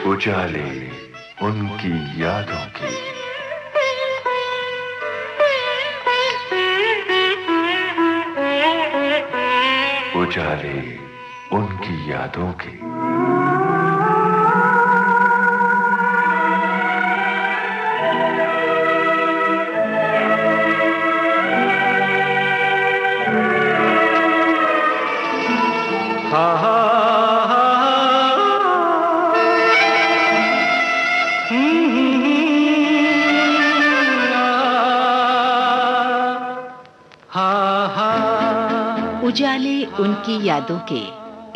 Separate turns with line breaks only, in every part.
उजाले उनकी यादों की। उजाले उनकी यादों की।
उजाले उनकी यादों के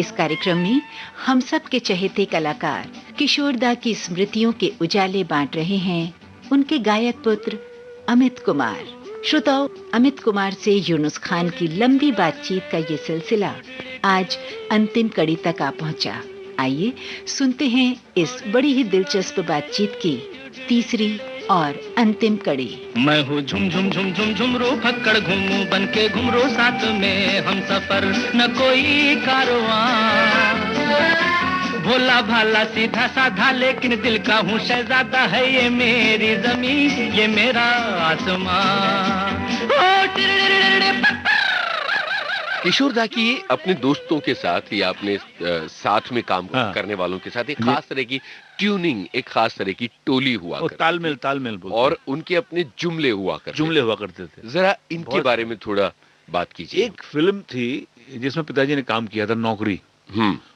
इस कार्यक्रम में हम सब के चहेते कलाकार किशोरदा की स्मृतियों के उजाले बांट रहे हैं उनके गायक पुत्र अमित कुमार। श्रोताओं, अमित कुमार से यूनुस खान की लंबी बातचीत का ये सिलसिला आज अंतिम कड़ी तक आ पहुंचा। आइए सुनते हैं इस बड़ी ही दिलचस्प बातचीत की तीसरी और अंतिम कड़ी।
मैं हूँ झुम झुम झुम झुम झुमरो फक्कड़ घूमू बन के घुमरो साथ में हम सफर न कोई कारवां। भोला भाला सीधा साधा लेकिन दिल का हूँ शहजादा है ये मेरी जमीन ये मेरा आसमां।
किशोरदा की अपने दोस्तों के साथ या अपने साथ में काम करने वालों के साथ एक खास तरह की ट्यूनिंग, एक खास तरह की टोली हुआ करती
तालमेल
और उनके अपने जुमले हुआ
करते थे।
जरा इनके बारे में थोड़ा बात कीजिए।
एक फिल्म थी जिसमें पिताजी ने काम किया था, नौकरी।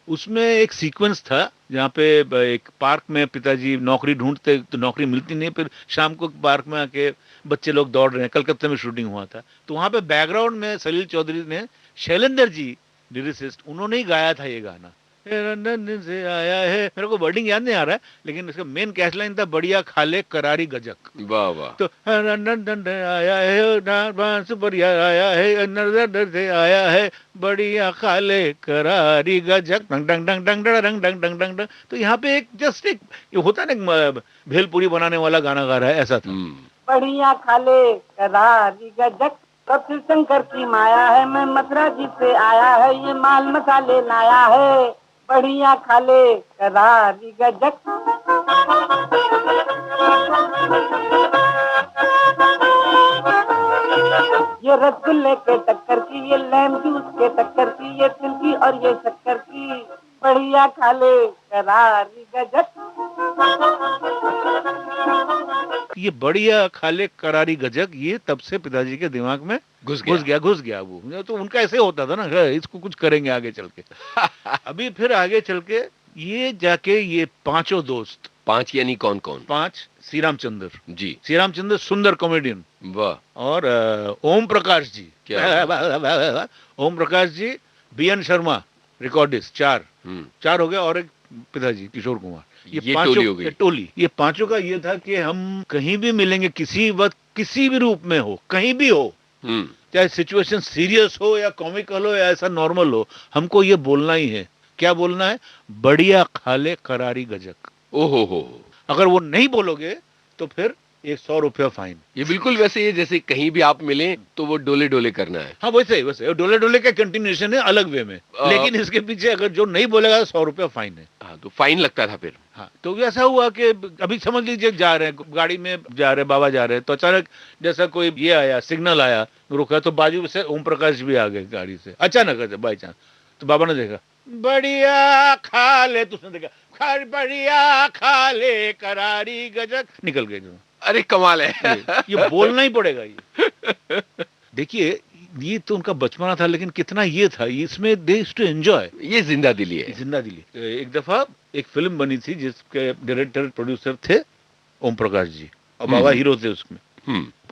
उसमें एक सीक्वेंस था जहाँ पे एक पार्क में पिताजी नौकरी ढूंढते तो नौकरी मिलती नहीं, फिर शाम को पार्क में आके बच्चे लोग दौड़ रहे हैं। कलकत्ते में शूटिंग हुआ था, तो वहां पे बैकग्राउंड में सलील चौधरी ने, शैलेंद्र जी लिरिसिस्ट, उन्होंने ही गाया था ये गाना। लंदन से आया है, मेरे को वर्डिंग याद नहीं आ रहा है, लेकिन इसका मेन कैच लाइन था बढ़िया खाले करारी गजक।
वाह वाह।
तो लंदन से आया है, बढ़िया आया है, लंदन से आया है, बढ़िया खाले करारी गजक, डंग डंग डंग डंग डंग डंग डंग डंग डंग। तो यहाँ पे एक जस्ट एक ये होता है ना, भेलपुरी बनाने वाला गाना गा रहा है, ऐसा था।
बढ़िया खाले करारी गजक, तब शिव शंकर की माया है, मैं मथुरा जी से आया है, ये माल मसाले लाया है, बढ़िया खाले करारी गजक। ये रसगुल्ले के टक्कर की, ये लेम जूस के टक्कर की, ये तिल की और ये शक्कर की, बढ़िया खाले करारी गजक।
ये बढ़िया खाले करारी गजक, ये तब से पिताजी के दिमाग में घुस गया वो। तो उनका ऐसे होता था ना, इसको कुछ करेंगे आगे चल के। अभी फिर आगे चल के ये जाके ये पांचों दोस्त,
पांच यानी कौन कौन?
पांच, श्री रामचंद्र
जी,
श्री रामचंद्र सुंदर कॉमेडियन,
वाह।
और ओम प्रकाश जी,
क्या
ओम प्रकाश जी, बीएन शर्मा रिकॉर्डिस्ट, चार हो गए, और एक पिताजी किशोर कुमार।
ये टोली हो गई।
टोली ये पांचों का ये था कि हम कहीं भी मिलेंगे, किसी वक्त किसी भी रूप में हो, कहीं भी हो, चाहे सिचुएशन सीरियस हो या कॉमिकल हो या ऐसा नॉर्मल हो, हमको ये बोलना ही है। क्या बोलना है? बढ़िया खाले करारी गजक।
ओहो हो।
अगर वो नहीं बोलोगे तो फिर 100 रुपया फाइन।
ये बिल्कुल वैसे ही जैसे कहीं भी आप मिले तो वो डोले डोले करना है।
हाँ वैसे डोले डोले का कंटिन्यूएशन है, अलग वे में, लेकिन इसके पीछे अगर जो नहीं बोलेगा 100 रुपया फाइन है।
हाँ, तो फाइन लगता था फिर।
हाँ, तो ऐसा हुआ कि अभी समझ लीजिए जा रहे हैं, गाड़ी में जा रहे, बाबा जा रहे हैं, तो अचानक जैसा कोई ये आया, सिग्नल आया, रुका, तो बाजू से ओम प्रकाश भी आ गए गाड़ी से, अचानक बाई चांस। तो बाबा ने देखा, बढ़िया खा ले, तो उसने देखा बढ़िया खा ले करारी गजक, निकल गए।
अरे कमाल है।
ये बोलना ही पड़ेगा ये। देखिए, ये तो उनका बचपना था, लेकिन कितना ये था, इसमें दे यूज्ड टू एंजॉय।
ये जिंदा दिली है।
जिंदा दिली। एक दफा एक फिल्म बनी थी जिसके डायरेक्टर प्रोड्यूसर थे ओम प्रकाश जी, और बाबा हीरो थे उसमें।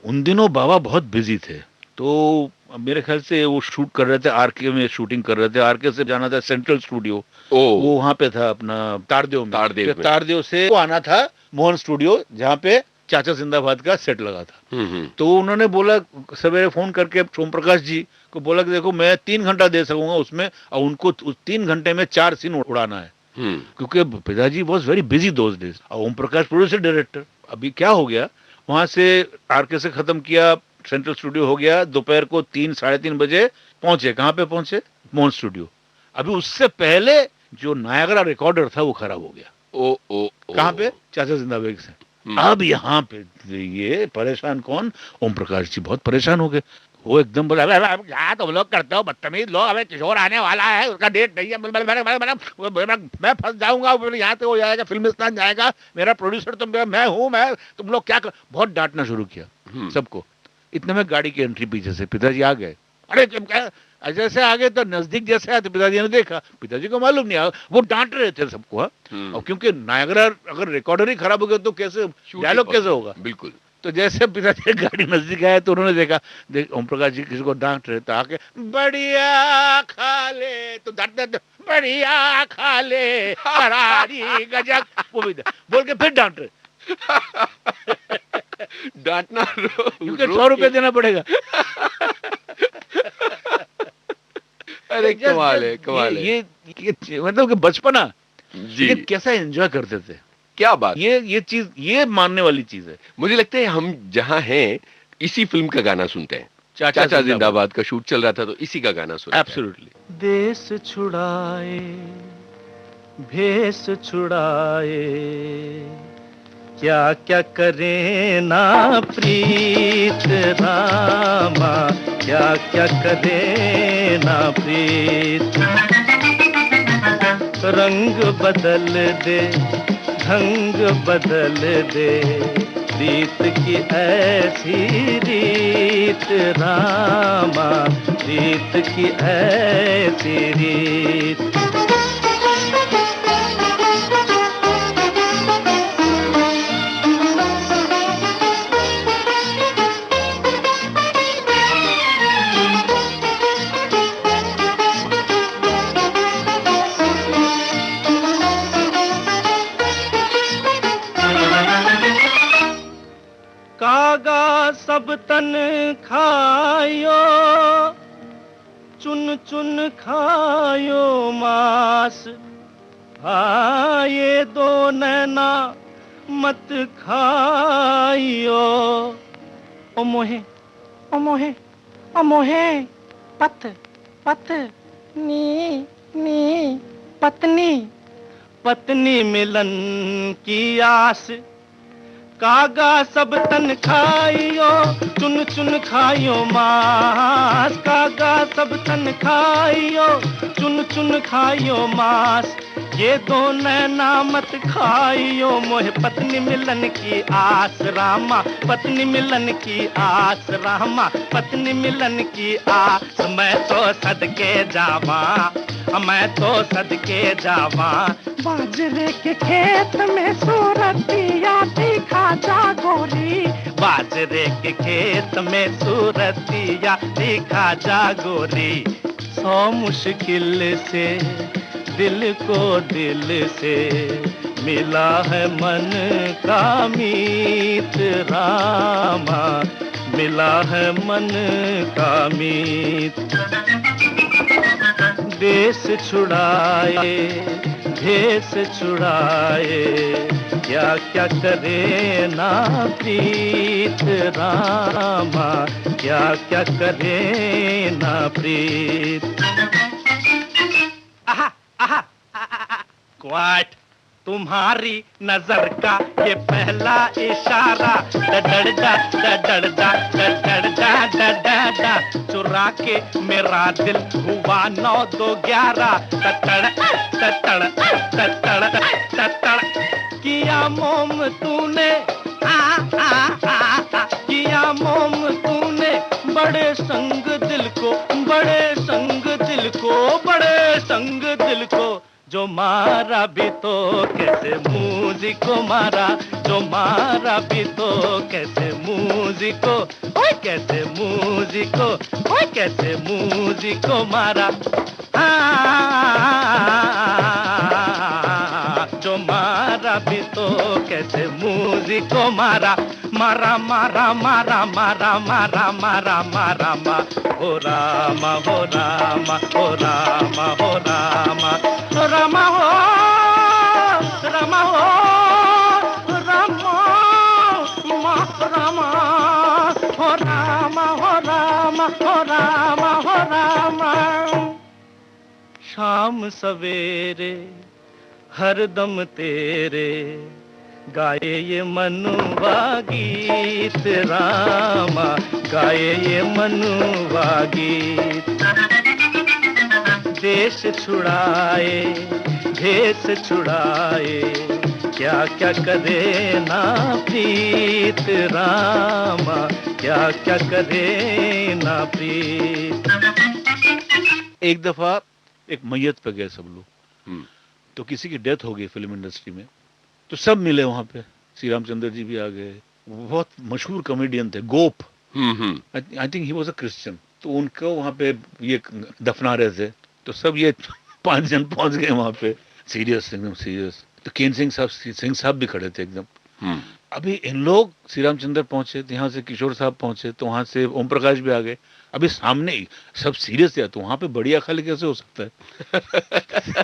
उन दिनों बाबा बहुत बिजी थे, तो मेरे ख्याल से वो शूट कर रहे थे, आरके में शूटिंग कर रहे थे। आरके से जाना था सेंट्रल स्टूडियो, वो वहां पे था अपना तारदेव में। तारदेव से वो आना था मोहन स्टूडियो, जहाँ पे चाचा जिंदाबाद का सेट लगा था। तो उन्होंने बोला, सवेरे फोन करके ओम प्रकाश जी को बोला कि देखो मैं 3 घंटा दे सकूंगा उसमें, और उनको उस 3 घंटे में 4 सीन उड़ाना है, क्योंकि पिताजी was very busy those days. Om Prakash producer director. अभी क्या हो गया, वहां से आरके से खत्म किया, सेंट्रल स्टूडियो हो गया, दोपहर को 3 साढ़े 3 बजे पहुंचे। कहाँ पे पहुंचे? मोहन स्टूडियो। अभी उससे पहले जो नायगरा रिकॉर्डर था वो खराब हो गया।
ओ ओ,
कहाँ पे? चाचा जिंदाबाग से। अब यहाँ पे ये परेशान कौन? ओम प्रकाश जी बहुत परेशान हो गए। वो एकदम बोला, क्या तुम लोग करते हो बदतमीज लोग, अबे किशोर आने वाला है, उसका डेट नहीं है, मैं फंस जाऊंगा, यहाँ से हो जाएगा, फिल्मिस्तान जाएगा, मेरा प्रोड्यूसर मैं हूँ, मैं तुम लोग क्या बहुत डांटना शुरू किया सबको। इतने में गाड़ी की एंट्री पीछे से, पिताजी आ गए। अरे जैसे आगे तो नजदीक जैसे आए तो पिताजी ने देखा, पिताजी को मालूम नहीं, वो डांट रहे थे सबको। और क्योंकि नायगरा अगर रिकॉर्डर ही खराब हो गया तो कैसे डायलॉग कैसे होगा?
बिल्कुल।
तो जैसे पिताजी गाड़ी नजदीक आए तो उन्होंने देखा, ओम प्रकाश जी किसी को डांट रहे तो आके बढ़िया खा ले, तो बढ़िया खा ले करारी गजक, वो भी बोल के फिर डांट रहे।
डांटना
क्योंकि 100 रुपए देना पड़ेगा।
अरे कमाल है, कमाल है।
ये मतलब कि बचपना
जी
कैसा एंजॉय करते थे,
क्या बात।
ये चीज, ये मानने वाली चीज है।
मुझे लगता है हम जहाँ हैं इसी फिल्म का गाना सुनते हैं। चाचा जिंदाबाद का शूट चल रहा था तो इसी का गाना सुनते हैं।
एब्सोल्युटली। देश छुड़ाए भेष छुड़ाए, क्या क्या करे ना प्रीत रामा, क्या क्या करे ना प्रीत। रंग बदल दे ढंग बदल दे, रीत की ऐसी रीत रामा, रीत की ऐसी रीत। कागा सब तन खायो, चुन चुन खायो मांस, ये दो नैना मत खायो। ओ मोहे ओ मोहे ओ मोहे, पत पत नी नी पत्नी, पत्नी मिलन की आस। कागा सब तन खाइयो, चुन चुन खाइयो मांस। कागा सब तन खाइयो, चुन चुन खाइयो मांस। ये दो नैना मत खाइयो, मोहे पत्नी मिलन की आस रामा, पत्नी मिलन की आस रामा, पत्नी मिलन की आस। मैं तो सदके जावा, मैं तो सदके जावा, बाजरे के खेत में सूरतिया दिखा जा गोरी, बाजरे के खेत में सूरतिया दिखा जा गोरी। 100 मुश्किल से दिल को दिल से मिला है मन का मीत रामा, मिला है मन का मीत। देश छुड़ाए भेष छुड़ाए, क्या क्या करे ना प्रीत रामा, क्या क्या करे ना प्रीत। क्वाट तुम्हारी नजर का ये पहला इशारा, डर जा डर जा डर जा डर जा, चुरा के मेरा दिल हुआ 9-2-11, ततड़ ततड़ ततड़ ततड़। किया मोम तूने किया मोम तूने, बड़े संग दिल को, बड़े संग दिल को, बड़े संग दिल को। जो मारा भी तो कैसे मूजिको मारा, जो मारा भी तो कैसे मूजिको, ओए कैसे मूजिको, ओए कैसे मूजिको मारा। जो मारा भी तो कैसे मूजिको मारा, मारा मारा मारा मारा मारा मारा मारा मा, हो रामा हो रामा हो रामा हो रामा, रामा हो रामा हो रामा रामा हो रामा हो रामा हो रामा हो रामा। शाम सवेरे हर दम तेरे गाए ये मनुवा गीत रामा, गाए ये मनुवा गीत। देश छुड़ाए भेष छुड़ाए, क्या क्या करे ना प्रीत रामा, क्या क्या करे ना प्रीत।
एक दफा एक मैयत पे गए सब लोग, तो किसी की डेथ हो गई फिल्म इंडस्ट्री में, तो सब मिले वहां पे। श्री रामचंद्र जी भी आ गए, बहुत मशहूर कॉमेडियन थे Gope, I think he was a Christian, तो उनको वहां पे ये दफना रहे थे, तो सब ये 5 जन पहुंच गए वहां पे, सीरियस एकदम सीरियस। तो केन सिंह साहब भी खड़े थे एकदम। अभी इन लोग श्री रामचंद्र पहुंचे, यहाँ से किशोर साहब पहुंचे, तो वहां से ओम प्रकाश भी आ गए। अभी सामने सब सीरियस है, तो वहां पे बढ़िया खाली कैसे हो सकता है?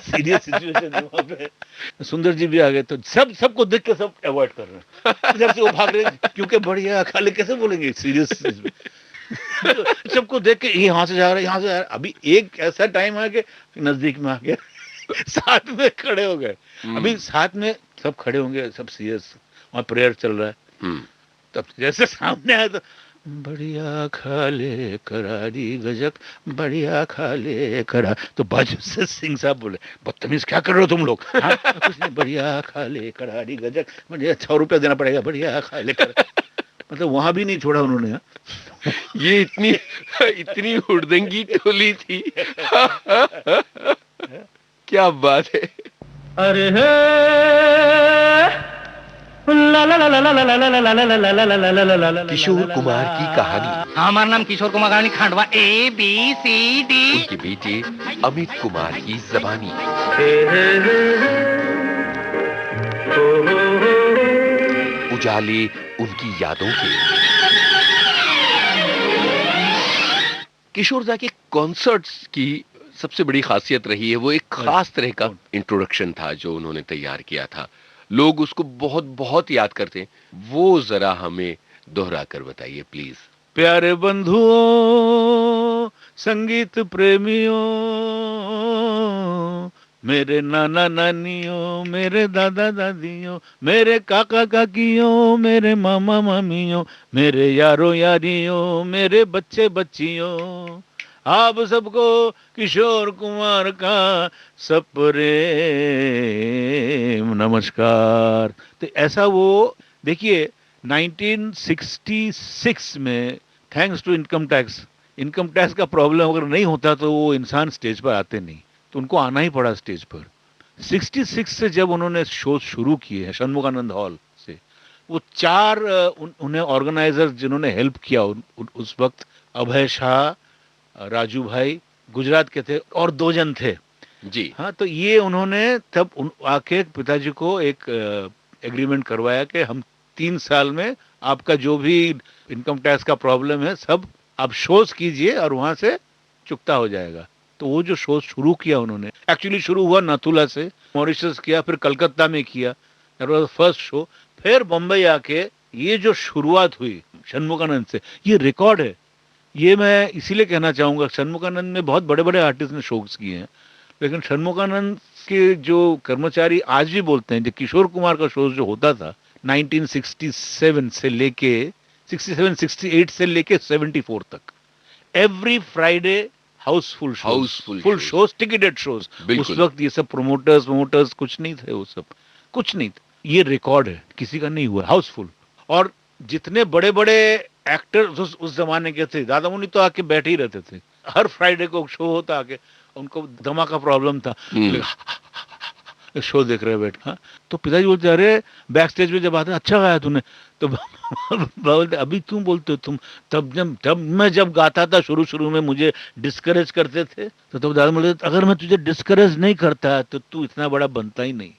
सीरियस सिचुएशन है वहां पे। सुंदर जी भी आ गए, तो सबको देख के सब अवॉइड कर रहे हैं, इधर से वो भाग रहे हैं, क्योंकि बढ़िया खाली कैसे बोलेंगे सीरियस। सबको देख के ये यहाँ से जा रहा है, यहाँ से जा रहा है। अभी एक ऐसा टाइम है कि नजदीक में आ गया, साथ में खड़े हो गए। अभी साथ में सब खड़े होंगे, सब सीरियस, वहाँ प्रेयर चल रहा है। तब जैसे सामने आया तो बढ़िया खा ले करारी गजक, बढ़िया खा ले करा, तो बाजू से सिंह साहब बोले, बदतमीज क्या कर रहे हो तुम लोग? हाँ? कुछ नहीं, बढ़िया खा ले करारी गजक, बढ़िया 6 रुपया देना पड़ेगा, बढ़िया खा ले करा। मतलब वहां भी नहीं छोड़ा उन्होंने।
ये इतनी हुड़दंगी टोली थी। क्या बात है।
अरे
किशोर कुमार की कहानी।
हमारा नाम किशोर कुमार कहानी खांडवा ABCD।
उनके बेटे अमित कुमार की जबानी। उजाले उनकी यादों के। किशोर दा के कॉन्सर्ट्स की सबसे बड़ी खासियत रही है वो एक खास तरह का इंट्रोडक्शन था जो उन्होंने तैयार किया था। लोग उसको बहुत बहुत याद करते हैं। वो जरा हमें दोहरा कर बताइए प्लीज।
प्यारे बंधुओं, संगीत प्रेमियों, मेरे नाना नानियों, मेरे दादा दादियों, मेरे काका काकियों, मेरे मामा मामियों, मेरे यारों यारियों, मेरे बच्चे बच्चियों, आप सबको किशोर कुमार का सप्रेम नमस्कार। तो ऐसा वो देखिए 1966 में थैंक्स टू इनकम टैक्स का प्रॉब्लम अगर नहीं होता तो वो इंसान स्टेज पर आते नहीं, तो उनको आना ही पड़ा स्टेज पर। 66 से जब उन्होंने शो शुरू किए हैं षणमुखानंद हॉल से, वो 4 उन्हें ऑर्गेनाइजर जिन्होंने हेल्प किया उस वक्त, अभय शाह, राजू भाई गुजरात के थे और 2 जन थे
जी।
हाँ, तो ये उन्होंने तब आके पिताजी को एक एग्रीमेंट करवाया कि हम 3 साल में आपका जो भी इनकम टैक्स का प्रॉब्लम है सब आप शोज कीजिए और वहां से चुकता हो जाएगा। तो वो जो शो शुरू किया उन्होंने, एक्चुअली शुरू हुआ नाथुला से, मॉरिशस किया, फिर कलकत्ता में किया, दैट वाज फर्स्ट शो। फिर बम्बई आके ये जो शुरुआत हुई षणमुखानंद से, ये रिकॉर्ड है। ये मैं इसीलिए कहना चाहूंगा, षणमुखानंद में बहुत बड़े बड़े आर्टिस्ट ने शोज किए हैं, लेकिन षणमुखानंद के जो कर्मचारी आज भी बोलते हैं, जो किशोर कुमार का शो जो होता था 1967 से लेके 68 से लेके 74 तक, every Friday Housefull shows, ticketed shows. उस वक्त ये सब प्रोमोटर्स कुछ नहीं थे, वो सब कुछ नहीं थे। ये रिकॉर्ड है, किसी का नहीं हुआ, हाउसफुल। और जितने बड़े बड़े एक्टर्स उस जमाने के थे, दादा मुनि तो आके बैठे ही रहते थे, हर फ्राइडे को शो होता, आके उनको दमा का प्रॉब्लम था, शो देख रहे बैठ। हाँ, तो पिताजी बोलते अरे बैक स्टेज पे जब आते अच्छा गाया तूने, तो बोलते अभी तुम बोलते हो तुम, तब मैं जब गाता था शुरू में मुझे डिस्करेज करते थे, तो तब दादा बोलते अगर मैं तुझे डिस्करेज नहीं करता तो तू इतना बड़ा बनता ही नहीं।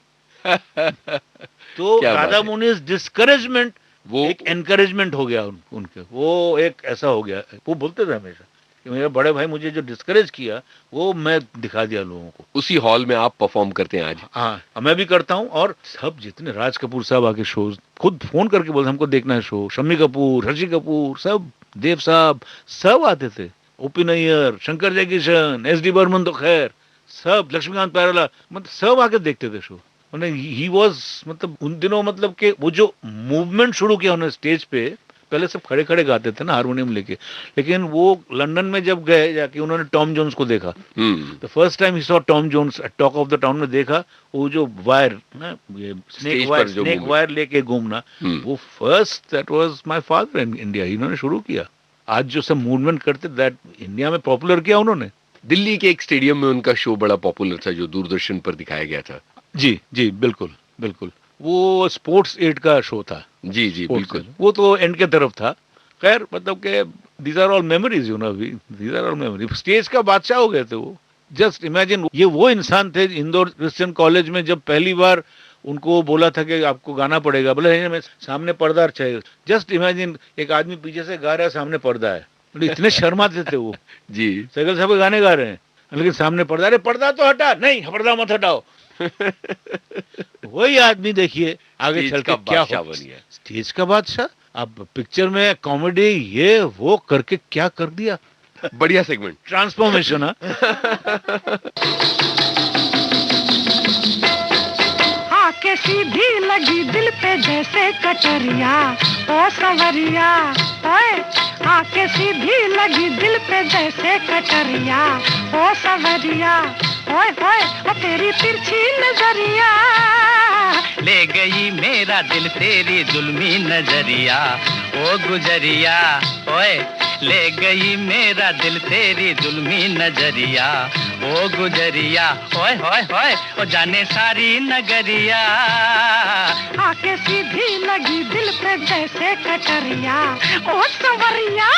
तो दादा मुनि डिस्करेजमेंट वो एक एनकरेजमेंट हो गया उनके, वो एक ऐसा हो गया। वो बोलते थे हमेशा कि मेरे बड़े भाई मुझे जो डिस्करेज किया वो मैं दिखा दिया लोगों को।
उसी हॉल में आप परफॉर्म करते हैं आज?
हाँ, मैं भी करता हूँ। और सब जितने राज कपूर साहब आके शो खुद फोन करके बोलते हमको देखना है शो, शम्मी कपूर, शशि कपूर, सब, देव साहब, सब आते थे, ओपी नैयर, शंकर जयकिशन, SD बर्मन तो खैर, सब, लक्ष्मीकांत प्यारेलाल, मतलब सब आके देखते थे शो। ही वाज, मतलब उन दिनों, मतलब कि वो जो मूवमेंट शुरू किया उन्होंने स्टेज पे, पहले सब खड़े खड़े गाते थे ना हारमोनियम लेके, लेकिन वो लंदन में जब गए जाके उन्होंने टॉम जोन्स को देखा, the first time he saw Tom Jones at talk of the town में देखा, वो जो वायर ना, ये स्नेक वायर लेके घूमना, वो first, that was my father in India, इन्होंने शुरू किया। आज जो सब मूवमेंट करते, दैट इंडिया में पॉपुलर किया उन्होंने।
दिल्ली के एक स्टेडियम में उनका शो बड़ा पॉपुलर था जो दूरदर्शन पर दिखाया गया था।
जी जी बिल्कुल बिल्कुल, वो स्पोर्ट्स 8 का शो था।
जी जी बिल्कुल,
वो तो एंड के तरफ था। खैर मतलब के these are all memories, you know, these are all memories. Stage का बादशाह हो गए थे वो। जस्ट इमेजिन, ये वो इंसान थे इंदौर क्रिश्चियन कॉलेज में जब पहली बार उनको बोला था कि आपको गाना पड़ेगा, बोले मैं सामने पर्दा चाहिए। जस्ट इमेजिन, एक आदमी पीछे से गा रहा है, सामने पर्दा है, इतने शर्माते थे वो।
जी,
सहगल साहब गाने गा रहे हैं लेकिन सामने पर्दा, अरे पर्दा तो हटा, नहीं पर्दा मत हटाओ। वही आदमी देखिए आगे चल के क्या बन गया, स्टेज का बादशाह। अब पिक्चर में कॉमेडी ये वो करके क्या कर दिया।
बढ़िया सेगमेंट,
ट्रांसफॉर्मेशन।
आके सीधी लगी दिल पे जैसे कटरिया, ओ सवरिया, ओए आके सीधी लगी दिल पे जैसे कटरिया, ओ सवरिया, ओए ओए ओ तेरी तिरछी नजरिया,
ले गई मेरा दिल तेरी जुल्मी नजरिया, ओ गुजरिया, ओए ले गई मेरा दिल तेरी जुल्मी नजरिया, ओ गुजरिया, ओए होए होए ओ जाने सारी नगरिया।
आके सीधी लगी दिल पे जैसे कटरिया, ओ सवरिया।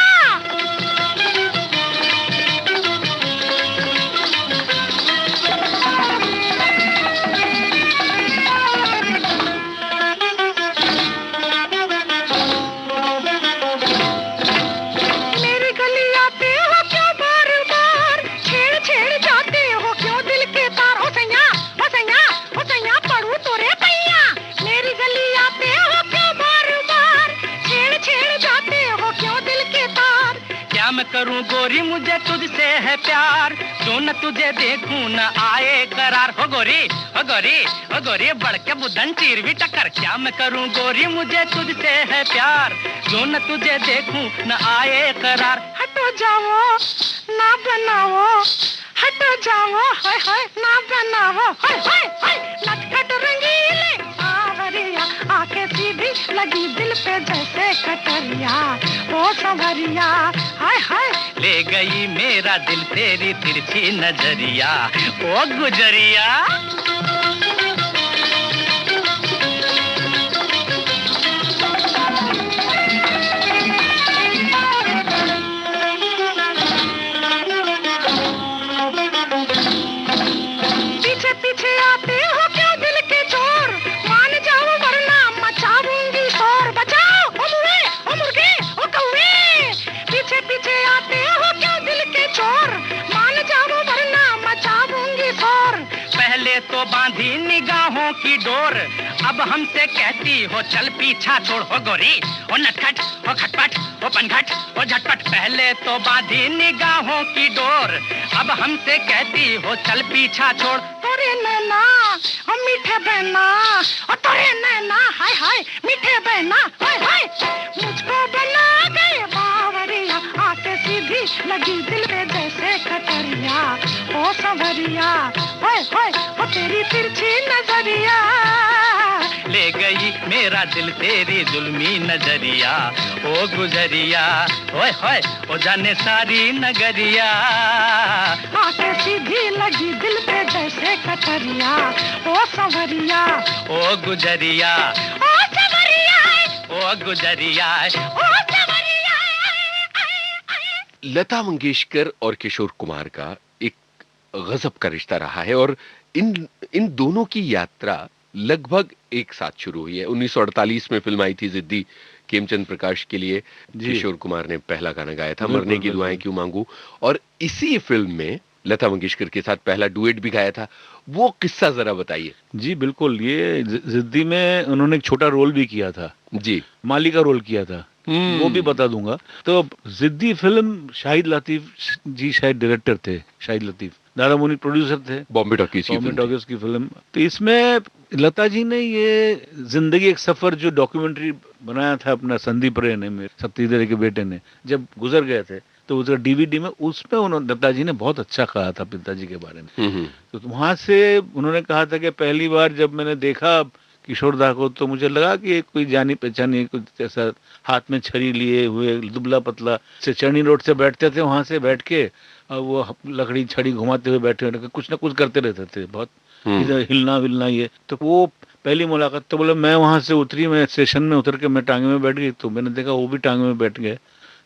करूं गोरी मुझे तुझसे है प्यार, जो न तुझे देखूं न आए करार। हो गोरी हो गोरी हो गोरी, बढ़ के बुधन चीर भी टक्कर। क्या मैं करूं गोरी मुझे तुझसे है प्यार, जो न तुझे देखूं न आए करार।
हटो जाओ ना बनाओ, हटो जाओ हाय हाय ना बनाओ, हाय हाय हाय नटखट रंगीले सावरिया, आके सीधी लगी दिल पे जैसे कटरिया, ओ सवरिया, हाय हाय
ले गई मेरा दिल तेरी तिरछी नजरिया, ओ गुजरिया।
पीछे पीछे आते हो क्यों दिल के चोर, मान जाओ वरना मचाऊंगी शोर। बचाओ ओ मुए ओ मुर्गे ओ कौवे, पीछे पीछे आते हो क्यों दिल के चोर, मान जाओ वरना मचाऊंगी शोर।
पहले तो बांधी निगाहों की डोर, अब हमसे कहती हो चल पीछा छोड़। हो गोरी हो नटखट हो खटपट हो पनघट हो झटपट। पहले तो बांधी निगाहों की डोर, अब हमसे कहती हो चल पीछा छोड़।
तोरे नैना ओ मीठे बहना, ओ तोरे नैना हाय हाय मीठे बहना, हाय हाय मुझको बना गए बावरिया, आके सीधी लगी दिल में जैसे कटरिया, ओ सवरिया, हाय हाय ओ तेरी तिरछी नजरिया।
ले गई मेरा दिल तेरी जुल्मी नजरिया, ओ गुजरिया, ओए होए ओ जाने सारी नगरिया।
आके सीधी लगी दिल पे जैसे कटरिया, ओ सवरिया,
ओ गुजरिया,
ओ सवरिया,
ओ गुजरिया,
ओ सवरिया।
लता मंगेशकर और किशोर कुमार का एक गजब का रिश्ता रहा है और इन दोनों की यात्रा लगभग एक साथ शुरू हुई है। 1948 में फिल्म आई थी जिद्दी, खेमचंद प्रकाश के लिए किशोर कुमार ने पहला गाना गाया था, मरने की दुआएं क्यों मांगू, और इसी फिल्म में लता मंगेशकर के साथ पहला डुएट भी गाया था। वो किस्सा जरा बताइए।
जी बिल्कुल, ये जिद्दी में उन्होंने एक छोटा रोल भी किया था
जी,
माली का रोल किया था, वो भी बता दूंगा। तो जिद्दी फिल्म शाहिद लतीफ जी शायद डायरेक्टर थे, शाहिद लतीफ, दादा मुनि प्रोड्यूसर थे,
बॉम्बे टॉकीज
की फिल्म। तो इसमें लता जी ने ये जिंदगी एक सफर जो डॉक्यूमेंट्री बनाया था अपना संदीप रे ने, मेरे सतीश रे के बेटे ने, जब गुजर गए थे तो उसका डीवीडी में उसमें उन्होंने लता जी ने बहुत अच्छा कहा था पिताजी के बारे में। तो वहां से उन्होंने कहा था कि पहली बार जब मैंने देखा किशोर दा को तो मुझे लगा कि कोई जानी पहचानी, कुछ ऐसा हाथ में छड़ी लिए हुए दुबला पतला से चरनी रोड से बैठते थे, वहां से बैठ के वो लकड़ी छड़ी घुमाते हुए बैठे हुए कुछ ना कुछ करते रहते थे, बहुत इधर हिलना विलना ये। तो वो पहली मुलाकात, तो बोले मैं वहां से उतरी, मैं स्टेशन में उतर के मैं टांगे में बैठ गई, तो मैंने देखा वो भी टांगे में बैठ गए,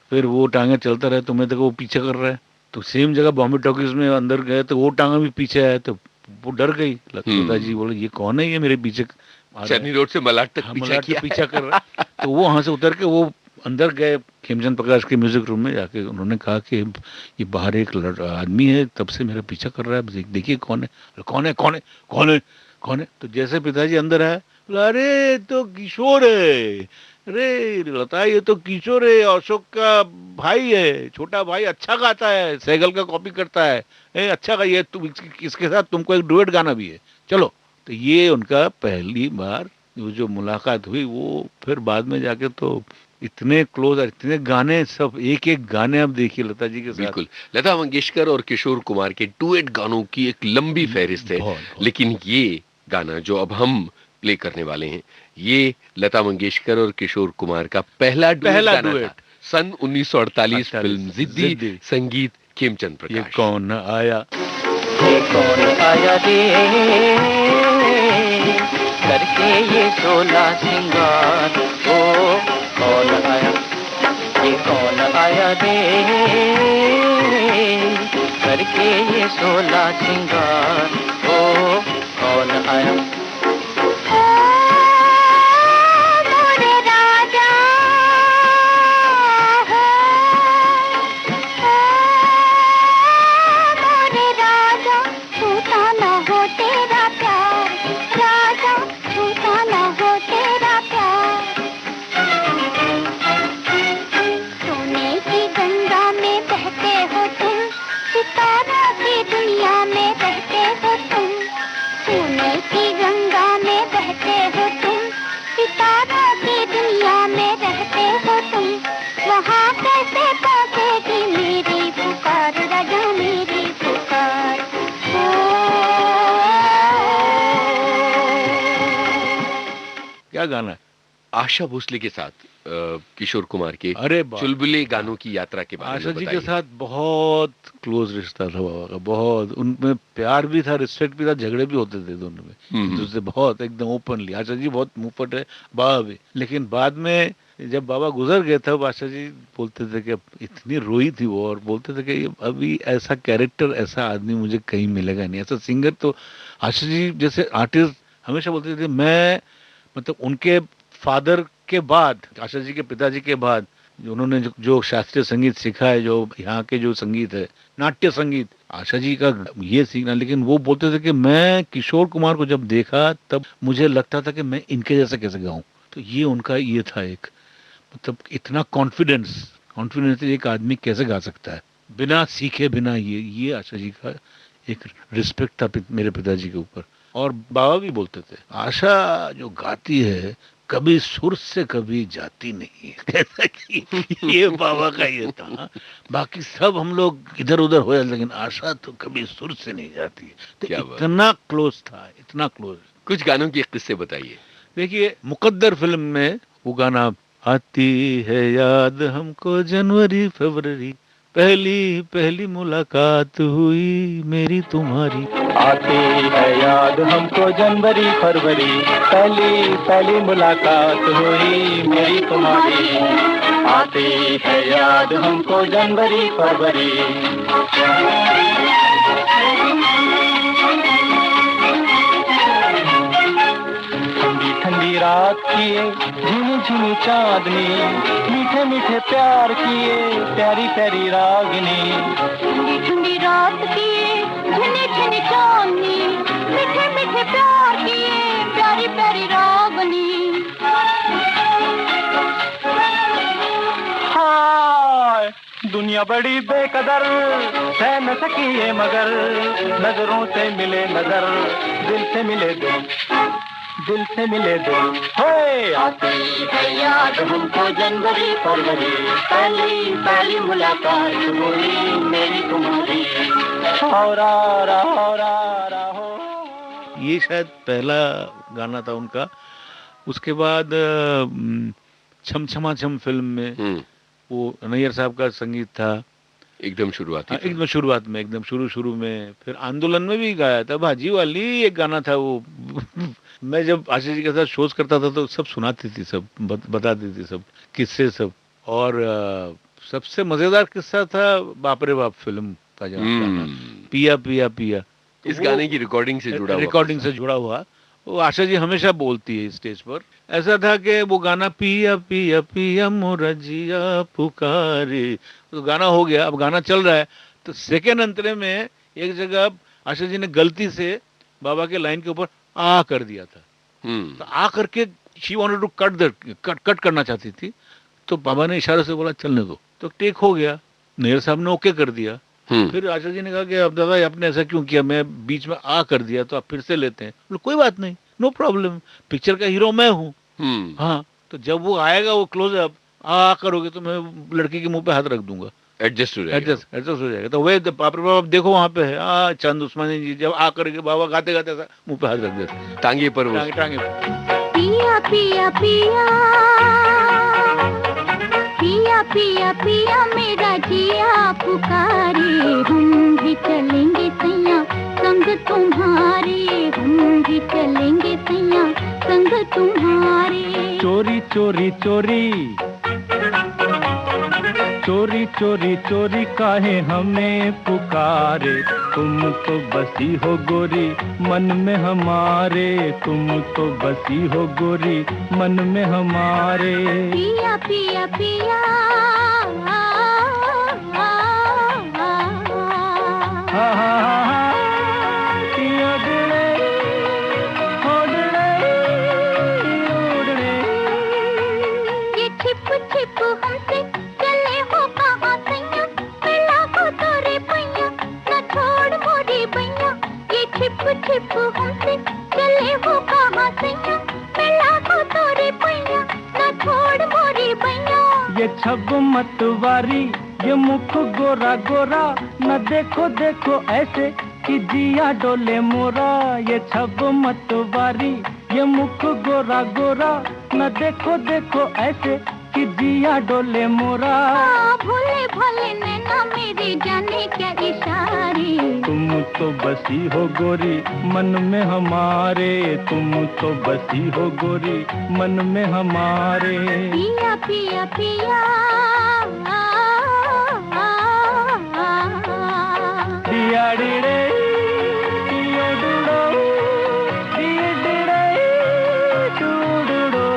फिर वो टांगे चलता रहे तो मैं देखा वो पीछे कर रहा है, तो सेम जगह बॉम्बे टॉकीज में अंदर गए तो वो टांगा भी पीछे आया, तो वो डर गई। लता जी बोले ये कौन है, ये मेरे पीछे
चरनी रोड से मलाड तक
पीछा कर रहा है। तो वो वहां से उतर के वो अंदर गए खेमचंद प्रकाश के म्यूजिक रूम में जाके, उन्होंने कहा कि ये बाहर एक आदमी है तब से मेरा पीछा कर रहा है, देखिए कौन है, कौन है कौन है कौन है कौन है। तो जैसे पिताजी अंदर आए, अरे तो किशोर है, अरे लता ये तो किशोर है, अशोक का भाई है, छोटा भाई, अच्छा गाता है, सैगल का कॉपी करता है, अच्छा गाइए तुम, इसके साथ तुमको एक डुएट गाना भी है, चलो। तो ये उनका पहली बार जो मुलाकात हुई, वो फिर बाद में जाके तो इतने क्लोज, इतने गाने, सब एक एक गाने आप देखिए लता जी के साथ।
बिल्कुल, लता मंगेशकर और किशोर कुमार के डुएट गानों की एक लंबी फहरिस्त है, लेकिन ये गाना जो अब हम प्ले करने वाले हैं, ये लता मंगेशकर और किशोर कुमार का पहला डुएट था, सन 1948, फिल्म जिद्दी, संगीत खेमचंद प्रकाश।
ये कौन आया,
ये कौन आया रे करके ये 16 सिंगार, ओ कौन आया, ये कौन आया रे करके ये 16 सिंगार, ओ कौन आया।
क्या गाना है?
आशा भोसले के साथ किशोर कुमार के चुलबुले गानों की यात्रा के बारे में
आशा जी के साथ बहुत क्लोज रिश्ता था बाबा का, बहुत उनमें प्यार भी था, रिस्पेक्ट भी था, झगड़े भी होते थे दोनों में दूसरे, बहुत एकदम ओपनली। आशा जी बहुत मुंहफट है, बाबा भी। लेकिन बाद में जब बाबा गुजर गए तब आशा जी बोलते थे कि इतनी रोई थी वो, और बोलते थे कि अभी ऐसा कैरेक्टर, ऐसा आदमी मुझे कहीं मिलेगा नहीं, ऐसा सिंगर। तो आशा जी जैसे आर्टिस्ट हमेशा बोलते थे, मैं मतलब उनके फादर के बाद, आशा जी के पिताजी के बाद, उन्होंने जो शास्त्रीय संगीत सीखा है, जो यहाँ के जो संगीत है, नाट्य संगीत, आशा जी का ये सीखना। लेकिन वो बोलते थे कि मैं किशोर कुमार को जब देखा तब मुझे लगता था कि मैं इनके जैसा कैसे गाऊं। तो ये उनका ये था एक, मतलब इतना कॉन्फिडेंस एक आदमी कैसे गा सकता है बिना सीखे, बिना ये आशा जी का एक रिस्पेक्ट था मेरे पिताजी के ऊपर। और बाबा भी बोलते थे, आशा जो गाती है कभी सुर से कभी जाती नहीं है, कहता कि ये बाबा का ये था। बाकी सब हम लोग इधर उधर हो जाते, लेकिन आशा तो कभी सुर से नहीं जाती। तो इतना क्लोज था, इतना क्लोज।
कुछ गानों के किस्से बताइए।
देखिए, मुकद्दर फिल्म में वो गाना, आती है याद हमको जनवरी फरवरी, पहली पहली मुलाकात हुई मेरी तुम्हारी।
आती है याद हमको जनवरी फरवरी, पहली पहली मुलाकात हुई मेरी तुम्हारी। आती है याद हमको जनवरी फरवरी। ठंडी ठंडी रात किए झिमी झिमी चांदनी, मीठे मीठे प्यार किए प्यारी प्यारी रागनी।
ठंडी ठंडी रात किए झिमी झिमी चांदनी, मीठे मीठे प्यार किए प्यारी प्यारी रागनी।
हाय दुनिया दुनिया बड़ी बेकदर, सह न सकी ये मगर, नजरों से मिले नजर, दिल से मिले दिल, दिल से मिले दिल। हे आती है याद हमको जनवरी फरवरी, पहली पहली मुलाकात हुई मेरी तुम्हारी।
ये शायद पहला गाना था उनका। उसके बाद छम छमा छम फिल्म में वो नैयर साहब का संगीत था।
एकदम शुरुआती,
एकदम शुरुआत में, एकदम शुरू में। फिर आंदोलन में भी गाया था, भाजी वाली एक गाना था वो। मैं जब आशीष जी के साथ शोज करता था तो सब सुनाती थी, सब बताती थी, सब किस्से सब। और सबसे मजेदार किस्सा था बाप रे बाप फिल्म का जो गाना, पिया पिया पिया। तो
इस गाने की रिकॉर्डिंग से
जुड़ा हुआ वो आशा जी हमेशा बोलती है स्टेज पर। ऐसा था कि वो गाना पिया पिया पिया मोरा जिया पुकारे, तो गाना हो गया, अब गाना चल रहा है, तो सेकेंड अंतरे में एक जगह आशा जी ने गलती से बाबा के लाइन के ऊपर आ कर दिया था। तो आ करके शी वांटेड टू कट करना चाहती थी, तो बाबा ने इशारे से बोला चलने दो, तो टेक हो गया। नैयर साहब ने ओके कर दिया। फिर आशा जी ने कहा कि अब दादा आपने ऐसा क्यों किया, मैं बीच में आ कर दिया तो आप फिर से लेते हैं। बोले कोई बात नहीं, नो प्रॉब्लम, पिक्चर का हीरो मैं हूँ। हाँ, तो जब वो आएगा वो क्लोजअप आ करोगे तो मैं लड़की के मुंह पे हाथ रख दूंगा, एडजस्ट हो जाएगा। तो वे बाप देखो वहां पे है चंद उस्मानी जी, जब आ करके बाबा गाते गाते ऐसा मुंह पे हाथ रख देते,
टांगे पर
पिया पिया पिया पिया पिया पिया मेरा जिया पुकारे, हम भी चलेंगे सैया संग तुम्हारे, हम भी चलेंगे सैया संग तुम्हारे।
चोरी चोरी चोरी चोरी चोरी चोरी काहे हमें पुकारे, तुम तो बसी हो गोरी मन में हमारे, तुम तो बसी हो गोरी मन में हमारे।
पिया पिया पिया ये छिप छिप हमसे चले हो कहाँ सैया, मिला को तोरे पैया न छोड़ मोरी बैया। ये छिप छिप हमसे चले हो कहाँ सैया, मिला को तोरे पैया न छोड़ मोरी बैया।
ये छब मतवारी ये मुख गोरा गोरा, न देखो देखो ऐसे कि जिया डोले मोरा। ये छब मतवारी ये मुख गोरा गोरा, न देखो देखो ऐसे कि जिया डोले मोरा।
भोले भोले नैना मेरे जाने क्या इशारे,
तुम तो बसी हो गोरी मन में हमारे, तुम तो बसी हो गोरी मन में हमारे।
पिया पिया पिया
दिया डिड़े दिया डुडो दिया डिड़े डुडो।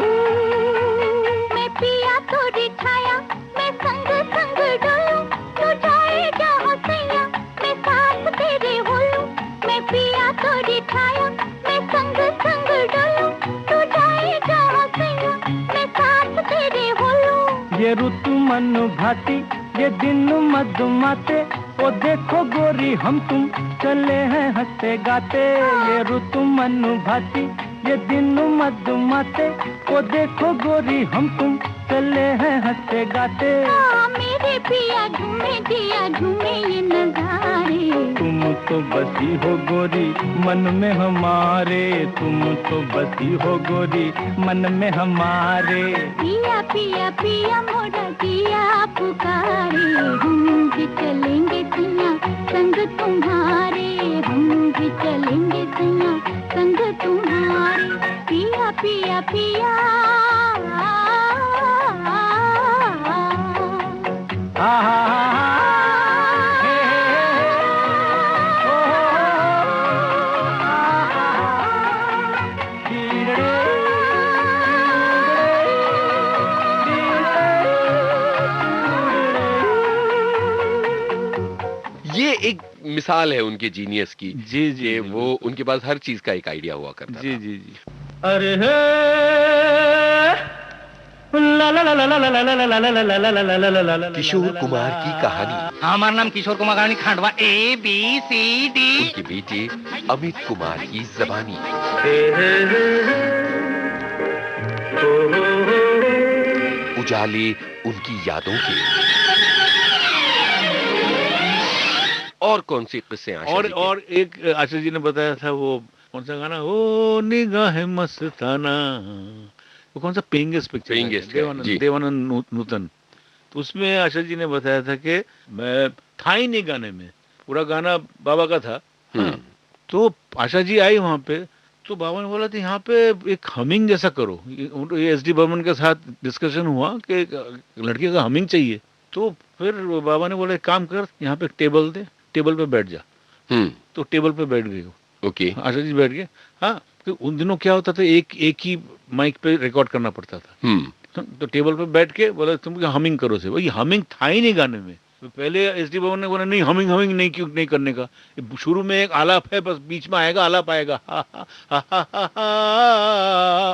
मैं पिया तोरी छाया मैं संग संग डोलूं, तू जाए जहाँ सैया मैं साथ तेरे होलूं। मैं पिया तोरी छाया मैं संग संग डोलूं, तू जाए जहाँ सैया मैं साथ तेरे होलूं।
ये ऋतु मन भाती ये दिन मधुमाते, ओ देखो गोरी हम तुम चले हैं हंसते गाते। ये ऋतु मन भाती ये दिन मधुमाते, ओ देखो गोरी हम तुम चले हैं हंसते गाते।
मेरे पिया झूमे दिया झूमे ये नजारे,
तुम तो बसी हो गोरी मन में हमारे, तुम तो बसी हो गोरी मन में हमारे।
पिया पिया पिया मोरा जिया पुकारे, हम भी चलेंगे सैया संग तुम्हारे, हम भी चलेंगे सैया संग तुम्हारे। पिया पिया पिया
ये एक मिसाल है उनके जीनियस की।
जी जी,
वो उनके पास हर चीज का एक आइडिया हुआ करता
जी
था।
जी जी।
अरे हे ला
किशोर कुमार की कहानी।
हमारा नाम किशोर कुमार कहानी खंडवा ABCD।
उनके बेटे अमित कुमार की जबानी। उजाले उनकी यादों के। और कौन सी किस्से
और एक आचार्य जी ने बताया था, वो कौन सा गाना, ओ निगाह मस्ताना, वो कौन सा पेंगेस पिक्चर, देवानंद नूतन। तो उसमें आचार्य जी ने बताया था कि मैं था ही नहीं गाने में, पूरा गाना बाबा का था। तो आशा जी आई वहां पे, तो बाबा ने बोला था यहाँ पे एक हमिंग जैसा करो। ये SD बर्मन के साथ डिस्कशन हुआ कि लड़के का हमिंग चाहिए। तो फिर बाबा ने बोला एक काम कर, यहाँ पे टेबल दे, टेबल पे बैठ जा। तो टेबल पे बैठ गए।
ओके,
आशा जी बैठ गए। हाँ, तो उन दिनों क्या होता था, एक ही माइक पे रिकॉर्ड करना पड़ता था। तो टेबल पे बैठ के बोला तुम हमिंग करो से। भाई हमिंग था ही नहीं गाने में। तो पहले SD बर्मन ने बोला नहीं हमिंग नहीं, क्यों नहीं करने का, शुरू में एक आलाप है, बस बीच में आएगा आलाप आएगा,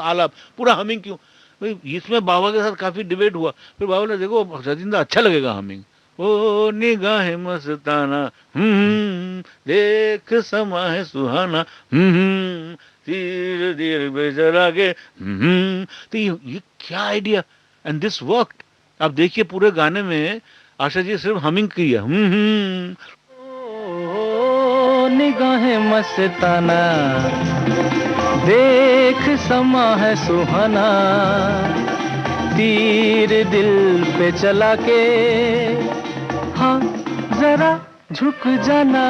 आलाप, पूरा हमिंग क्यों। भाई इसमें बाबा के साथ काफी डिबेट हुआ। फिर बाबा ने देखो सचिंदा अच्छा लगेगा हमिंग, ओ निगाह मस्ताना, देख समा है सुहाना, धीरे धीरे बेजरा के, तो ये क्या आइडिया, एंड दिस वर्कड। आप देखिए पूरे गाने में आशा जी सिर्फ हमिंग की है।
निगाहें मस्ताना, देख समा है सुहाना, तीर दिल पे चला के, हाँ जरा झुक जाना,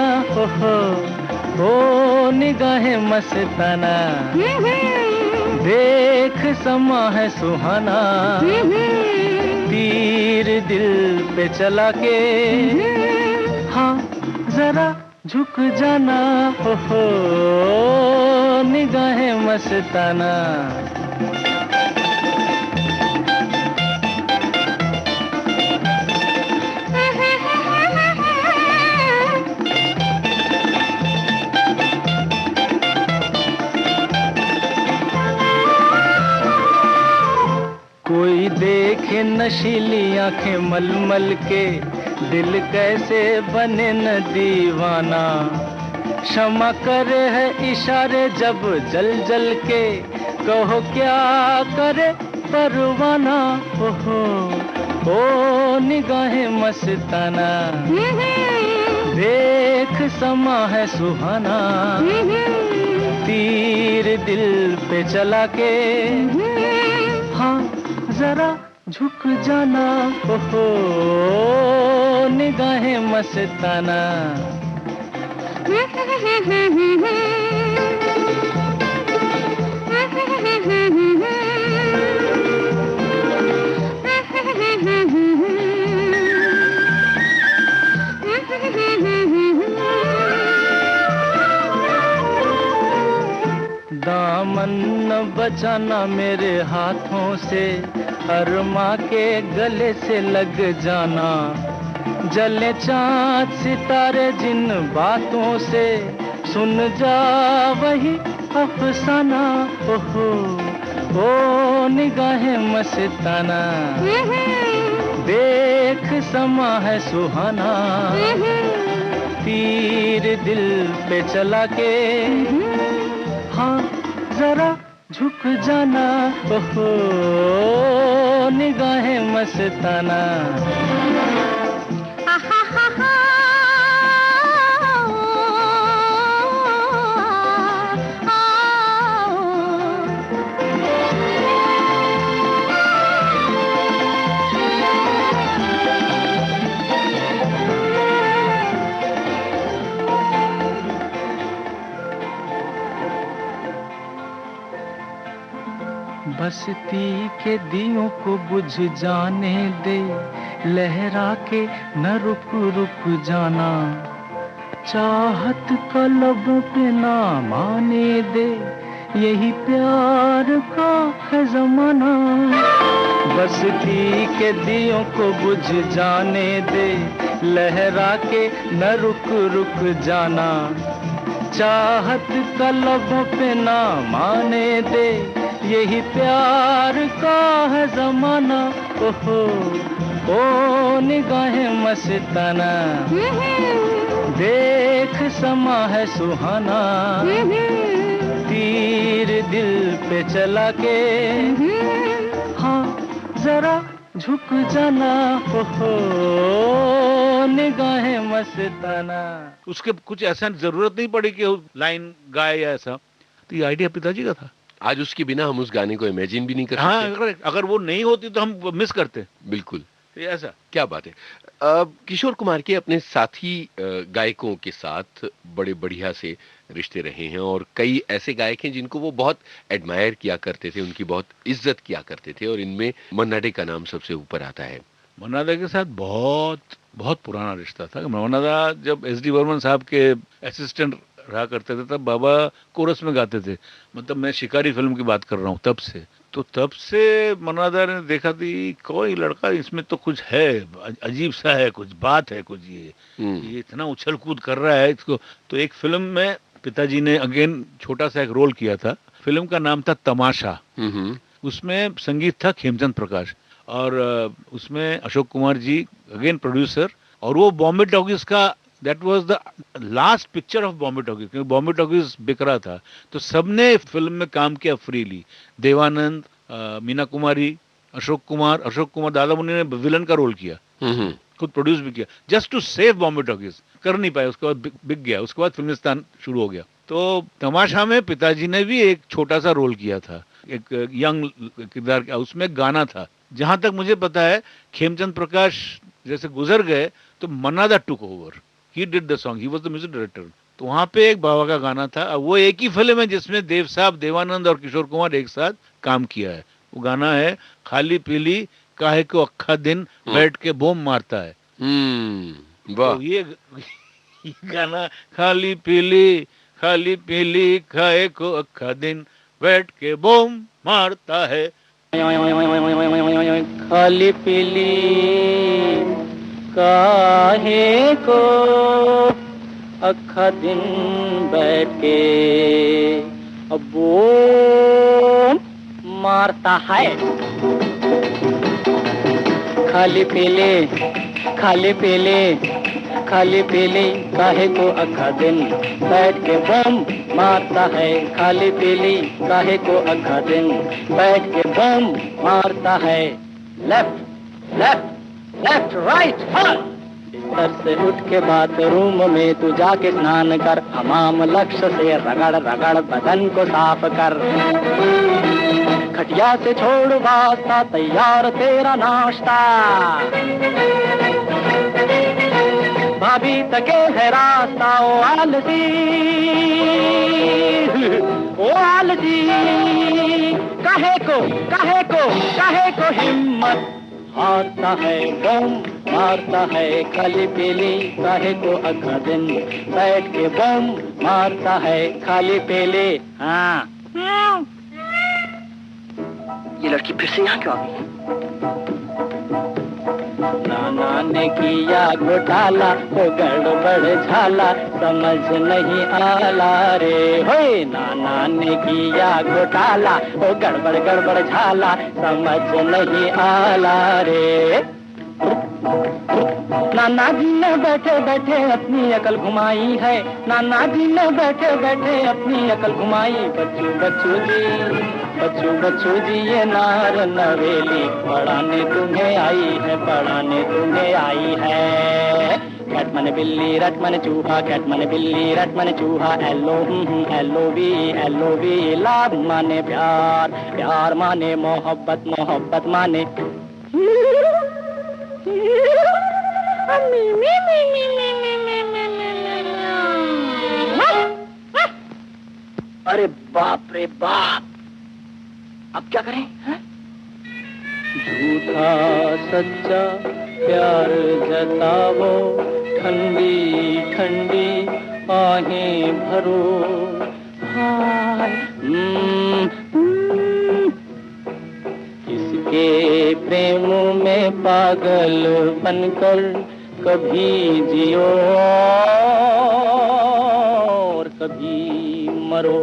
ओ निगाहें मस्ताना, देख समा है सुहाना, तीर दिल पे चला के, हाँ जरा झुक जाना, हो निगाहें मस्ताना। कोई देखे नशीली आंखें मलमल के, दिल कैसे बने न दीवाना, क्षमा करे है इशारे जब जल जल के, कहो क्या करे परवाना, ओहो ओ निगाहें मस्ताना, देख समा है सुहाना, तीर दिल पे चला के, हाँ जरा झुक जाना, ओहो निगाहें मस्ताना। दामन न बचाना मेरे हाथों से, अरमा के गले से लग जाना, जले चाँद सितारे जिन बातों से, सुन जा वही अफसाना, ओहो ओ निगाहें मस्ताना, देख समा है सुहाना, तीर दिल पे चला के, हाँ जरा झुक जाना, ओहो निगाहें मस्ताना। बस्ती के दियों को बुझ जाने दे, लहरा के न रुक रुक जाना, चाहत का लबों पे ना माने दे, यही प्यार का है जमाना। बस्ती के दियों को बुझ जाने दे, लहरा के न रुक रुक जाना, चाहत का लबों पे ना माने दे, यही प्यार का है जमाना, ओहो ओ निगाहें मस्ताना, देख समा है सुहाना, तीर दिल पे चला के, हाँ जरा झुक जाना, ओहो निगाहें मस्ताना।
उसके कुछ ऐसा जरूरत नहीं पड़ी कि लाइन गाए या ऐसा, तो ये आइडिया पिताजी का था।
आज उसके बिना हम उस गाने को इमेजिन भी नहीं कर सकते।
हाँ, अगर वो नहीं होती तो हम मिस करते।
बिल्कुल,
ये ऐसा
क्या बात है। किशोर कुमार के अपने साथी गायकों के साथ बड़े बढ़िया से रिश्ते रहे हैं और कई ऐसे गायक हैं जिनको वो बहुत एडमायर किया करते थे, उनकी बहुत इज्जत किया करते थे, और इनमें मन्ना डे का नाम सबसे ऊपर आता है।
मन्ना डे के साथ बहुत बहुत पुराना रिश्ता था। मन्ना डे जब एस डी बर्मन साहब के असिस्टेंट रहा करते थे तब बाबा कोरस में गाते थे। मतलब मैं शिकारी फिल्म की बात कर रहा हूँ तब से। तो तब से मन्ना डे ने देखा थी कोई लड़का इसमें तो कुछ है, अजीब सा है, कुछ बात है, कुछ ये इतना उछल कूद कर रहा है इसको। तो एक फिल्म में पिताजी ने अगेन छोटा सा एक रोल किया था। फिल्म का नाम था तमाशा। उसमें संगीत था खेमचंद प्रकाश और उसमें अशोक कुमार जी अगेन प्रोड्यूसर। और वो बॉम्बे टॉकीज का that was the last picture of Bombay talkies, क्योंकि बॉम्बे टॉकीज बिक रहा था तो सबने फिल्म में काम किया फ्रीली। देवानंद, मीना कुमारी, अशोक कुमार दादा मुन्नी ने विलन का रोल किया, खुद प्रोड्यूस भी किया, just to save Bombay Talkies. कर नहीं पाए, उसके बाद बिक गया, उसके बाद फिल्मिस्तान शुरू हो गया। तो तमाशा में पिताजी ने भी एक छोटा सा रोल किया था, एक यंग किरदार का, उसमें गाना था। जहां तक मुझे पता है खेमचंद प्रकाश जैसे गुजर गए तो Manna Dey took over, he did the song, he was the music director. तो वहां पे एक बाबा का गाना था। वो एक ही फिल्म है जिसमें देव साहब, देवानंद और किशोर कुमार एक साथ काम किया है। वो गाना है खाली पीली काहे को अक्खा दिन बैठ के बोम मारता है।
वाह।
तो ये गाना खाली पीली खाए को अक्खा दिन बैठ के बोम मारता है। खाली पीली काहे को अक्खा दिन बैठ के अब बोम मारता है। खाली पीले काहे को अक्खा दिन बैठ के बम मारता है। खाली पीली काहे को अक्खा दिन बैठ के बम मारता है। लेफ्ट लेफ्ट लेफ्ट राइट बिस्तर से उठ के बाथरूम में तू जाके स्नान कर। हमाम लक्ष्य से रगड़ रगड़ बदन को साफ कर। खटिया से छोड़ वास्ता तैयार तेरा नाश्ता। भाभी तके है रास्ता ओ आलसी काहे को हिम्मत हारता है बम मारता है। खाली पीली काहे को अक्खा दिन बैठ के बम मारता है। खाली पीली। हाँ
ये लड़की फिर से यहाँ क्यों आ गई?
नाना ने किया घोटाला वो गड़बड़ झाला समझ नहीं आला रे। होए नाना ने किया घोटाला वो गड़बड़ झाला समझ नहीं आला रे। नाना जी ने बैठे बैठे अपनी अकल घुमाई है। नाना जी ने बैठे बैठे अपनी अकल घुमाई। बच्चू जी ये नार नवेली पढ़ाने तुम्हें आई है। कैट मन बिल्ली रट मन चूहा, कैट मन बिल्ली रट मन चूहा। एलो वी लाभ माने प्यार, प्यार माने मोहब्बत माने।
अरे बाप रे बाप, अब क्या करें?
झूठा सच्चा प्यार जतावो, ठंडी ठंडी आहें भरो। इसके प्रेम में पागल बनकर कभी जियो और कभी मरो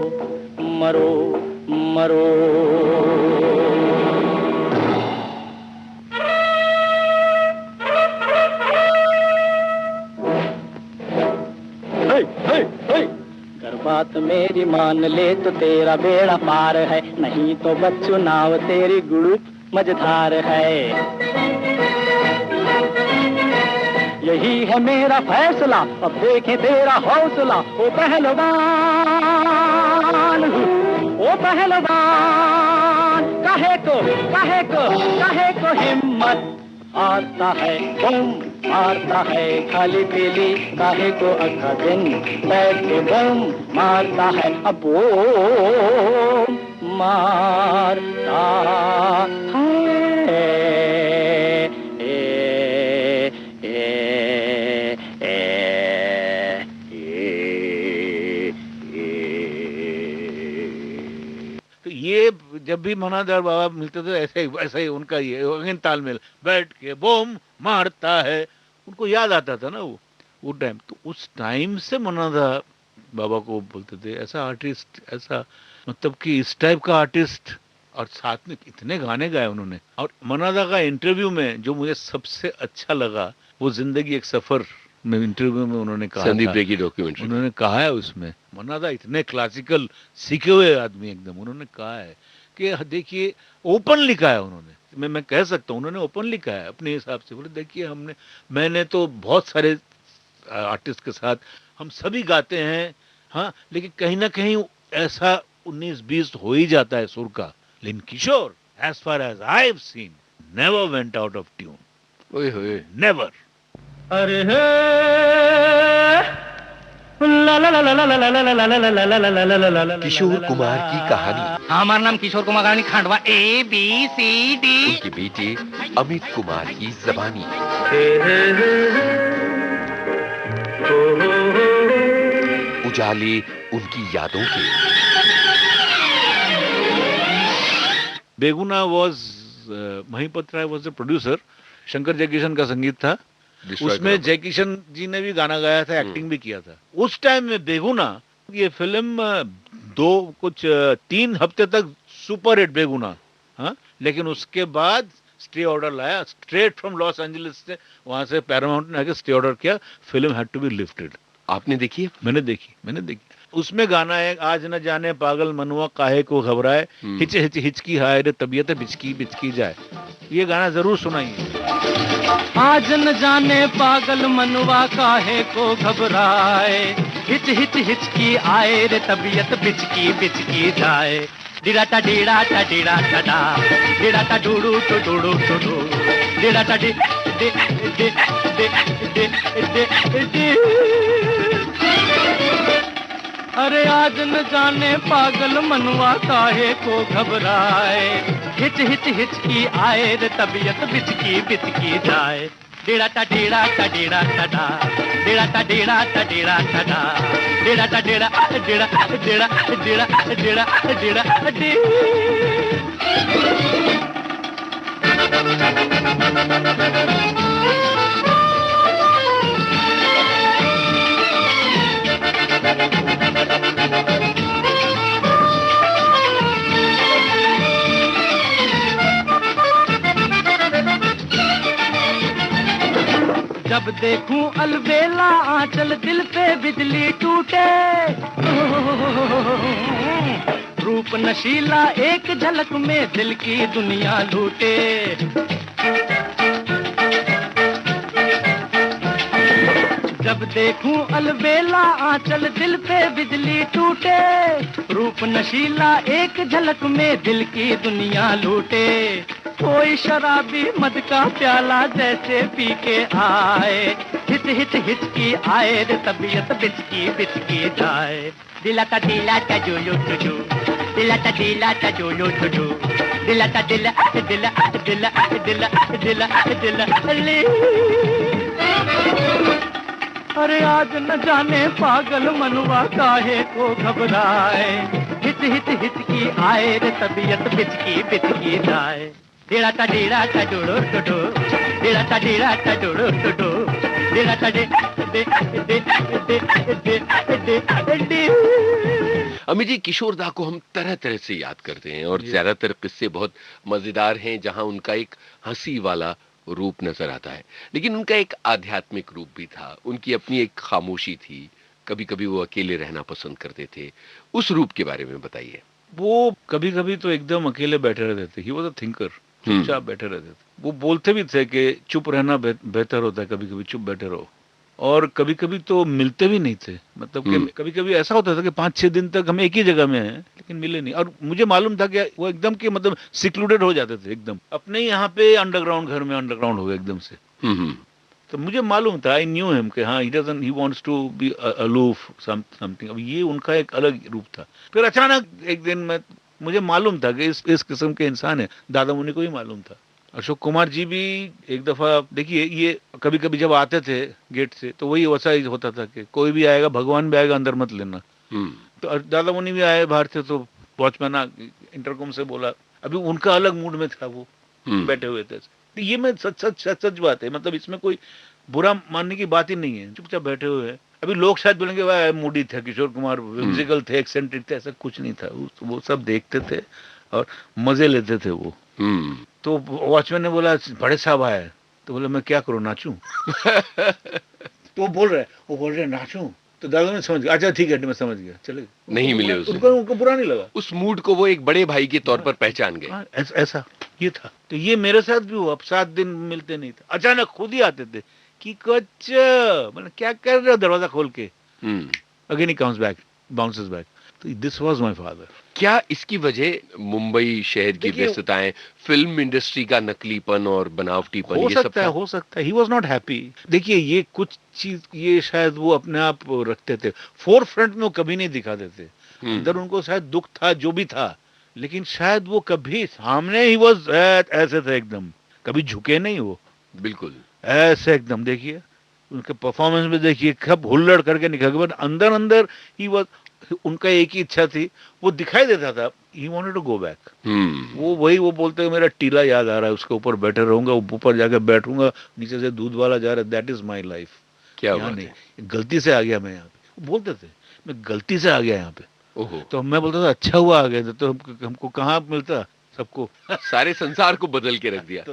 मरो। अगर बात मेरी मान ले तो तेरा बेड़ा पार है, नहीं तो बच्चों नाव तेरी गुड़ुप मझधार है। यही है मेरा फैसला, अब देखें तेरा हौसला। ओ पहलवान, ओ पहलवान, काहे को हिम्मत आता है, बम मारता है खाली पीली, काहे को अखा दिन बैठ के बम मारता है। अब वो मारता है।
ये जब भी मनादार बाबा मिलते थे ऐसे ही उनका ये तालमेल, बैठ के बम मारता है, उनको याद आता था ना वो टाइम। तो उस टाइम से मनादार बाबा को बोलते थे ऐसा आर्टिस्ट, ऐसा मतलब कि इस टाइप का आर्टिस्ट। और साथ में इतने गाने गाए उन्होंने। और मनादा का इंटरव्यू में जो मुझे सबसे अच्छा लगा, वो जिंदगी एक सफर में इंटरव्यू में उन्होंने कहा,
संदीप रे की डॉक्यूमेंट्री,
उन्होंने कहा है उसमें, मनादा इतने क्लासिकल सीखे हुए आदमी एकदम, उन्होंने कहा है कि देखिए ओपनली कहा है उन्होंने, मैं कह सकता हूँ उन्होंने ओपनली कहा है अपने हिसाब से। बोले देखिए मैंने तो बहुत सारे आर्टिस्ट के साथ हम सभी गाते हैं, हाँ, लेकिन कहीं ना कहीं ऐसा 19-20 हो ही जाता है सुर का। लेकिन Kishore, as far as I have seen, never went out of tune, never.
अरे ला ला ला ला ला ला ला ला ला ला ला ला ला।
किशोर कुमार की कहानी।
हमारा नाम किशोर कुमार कहानी खांडवा ABCD।
उनके बेटे अमित कुमार की जबानी। उजाले उनकी यादों के।
Begunah was Mahipat Rai was the producer, Shankar Jaikishan का संगीत था उसमें। जयकिशन जी ने भी गाना गाया था, एक्टिंग भी किया था। उस टाइम में बेगुना, ये फिल्म 3 हफ्ते तक सुपर हिट बेगुना, हाँ, लेकिन उसके बाद स्टे ऑर्डर लाया स्ट्रेट फ्रॉम लॉस एंजलिस से, वहां से पैरामाउंट ने आके स्टे ऑर्डर किया, film had to be lifted.
आपने देखी है?
मैंने देखी। उसमें गाना है, आज न जाने पागल मनुआ काहे को घबराए, हिच हिच हिचकी हाय रे तबीयत बिचकी बिचकी जाए। ये गाना जरूर सुनाइए।
आज न जाने पागल मनुआ काहे को घबराए, हिच हिच हिचकी आए रे तबीयत बिचकी बिचकी जाए। डीड़ा टा डीड़ा टा डीड़ा टा डा, डीड़ा टा डूडू टू डूडू टू डू, डीड़ा टा D D D D D D. अरे आज न जाने पागल मनुआ काहे को घबराए, हिच हिच हिचकी आए रे तबीयत बिचकी बिचकी जाए। डीड़ा टा डीड़ा टा डीड़ा टा डा, डीड़ा टा डीड़ा टा डीड़ा टा डा, डीड़ा टा डीड़ा डीड़ा डीड़ा डीड़ा डीड़ा डीड़ा डी। जब देखूं अलबेला आंचल दिल पे बिजली टूटे, रूप नशीला एक झलक में दिल की दुनिया लूटे। जब देखूं अलबेला आंचल दिल पे बिजली टूटे, रूप नशीला एक झलक में दिल की दुनिया लूटे। कोई शराबी मद का प्याला जैसे पी के आए, हिच हिच हिचकी आए रे तबीयत बिचकी बिचकी जाए। दिला ता जोलो टुडू, दिला ता जोलो टुडू, दिला ता दिला दिला दिला दिला दिला दिला दिला। अरे आज न जाने पागल मनुआ काहे को घबराए, हिच हिच हिचकी आए रे तबीयत बिचकी बिचकी जाए। डीड़ा टा डूडू टुडू, डीड़ा टा डूडू टुडू, डीड़ा टा डे डे डे डे डे डे।
अमित जी, किशोर दा को हम तरह तरह से याद करते हैं और ज्यादातर किस्से बहुत मजेदार हैं, जहां उनका एक हंसी वाला रूप नजर आता है, लेकिन उनका एक आध्यात्मिक रूप भी था, उनकी अपनी एक खामोशी थी, कभी कभी वो अकेले रहना पसंद करते थे। उस रूप के बारे में बताइए।
वो कभी कभी तो एकदम अकेले बैठे रहते थे, ही वॉज अ थिंकर, चुपचाप बैठे रहते थे। वो बोलते भी थे कि चुप रहना बेहतर होता है, कभी कभी चुप बैठे रहो। और कभी कभी तो मिलते भी नहीं थे, मतलब कि कभी कभी ऐसा होता था कि 5-6 दिन तक हम एक ही जगह में हैं लेकिन मिले नहीं। और मुझे मालूम था कि वो एकदम के मतलब सिक्लूडेड हो जाते थे, एकदम अपने ही यहाँ पे अंडरग्राउंड, घर में अंडरग्राउंड हो गए एकदम से। तो मुझे मालूम था, आई न्यू हिम कि हाँ, he wants to be aloof something. अब ये उनका एक अलग रूप था। फिर अचानक एक दिन में मुझे मालूम था कि इस किस्म के इंसान है, दादा मुनि को ही मालूम था। अशोक कुमार जी भी एक दफा, देखिए ये कभी कभी जब आते थे गेट से तो वही वैसा ही होता था कि कोई भी आएगा, भगवान भी आएगा, अंदर मत लेना। तो दादा मुनि भी आए बाहर से, तो वॉचमैन इंटरकॉम से बोला, अभी उनका अलग मूड में था, वो बैठे हुए थे। तो ये मैं सच बात है, मतलब इसमें कोई बुरा मानने की बात ही नहीं है, चुपचाप बैठे हुए हैं। अभी लोग शायद बोलेंगे वाह मूडी थे किशोर कुमार, म्यूजिकल थे, एक्सेंट्रिक थे, ऐसा कुछ नहीं था। वो सब देखते थे और मजे लेते थे वो। तो वॉचमैन ने बोला बड़े साहब आए, तो बोले मैं क्या करूं, नाचूं? तो वो बोल रहे नाचूं। तो दादा ने समझ गया, अच्छा ठीक है मैं समझ गया, चले
नहीं मिले
उनको बुरा नहीं लगा,
उस मूड को वो एक बड़े भाई के तौर पर पहचान गए।
ऐसा ये था। तो ये मेरे साथ भी हुआ, अब 7 दिन मिलते नहीं थे, अचानक खुद ही आते थे कि कुछ मतलब क्या कर रहे हो, दरवाजा खोल के। Again he comes back, bounces back. तो दिस वाज माय फादर।
क्या इसकी वजह मुंबई शहर की व्यस्तताएं, फिल्म इंडस्ट्री का नकलीपन और बनावटीपन,
हो सकता है। He was not happy. देखिए ये कुछ चीज, ये शायद वो अपने आप रखते थे, फोर फ्रंट में वो कभी नहीं दिखाते थे। अंदर उनको शायद दुख था, जो भी था, लेकिन शायद वो कभी सामने ही वाज ऐसे थे एकदम, कभी झुके नहीं वो,
बिल्कुल
ऐसे एकदम। देखिए उनके परफॉर्मेंस में देखिए, कब हुल्लड़ करके निकल गए, अंदर अंदर ही वाज, उनका एक ही इच्छा थी, वो दिखाई देता था, he wanted to go back. वो बोलते हैं मेरा टीला याद आ रहा है, उसके ऊपर बैठे रहूंगा, ऊपर जाकर बैठूंगा, नीचे से दूध वाला जा रहा है, दैट इज माई लाइफ।
क्या बात है,
गलती से आ गया मैं यहाँ पे, बोलते थे मैं गलती से आ गया यहाँ पे। तो मैं बोलता था अच्छा हुआ आ गए, तो हमको कहाँ मिलता सबको।
सारे संसार को बदल के रख दिया।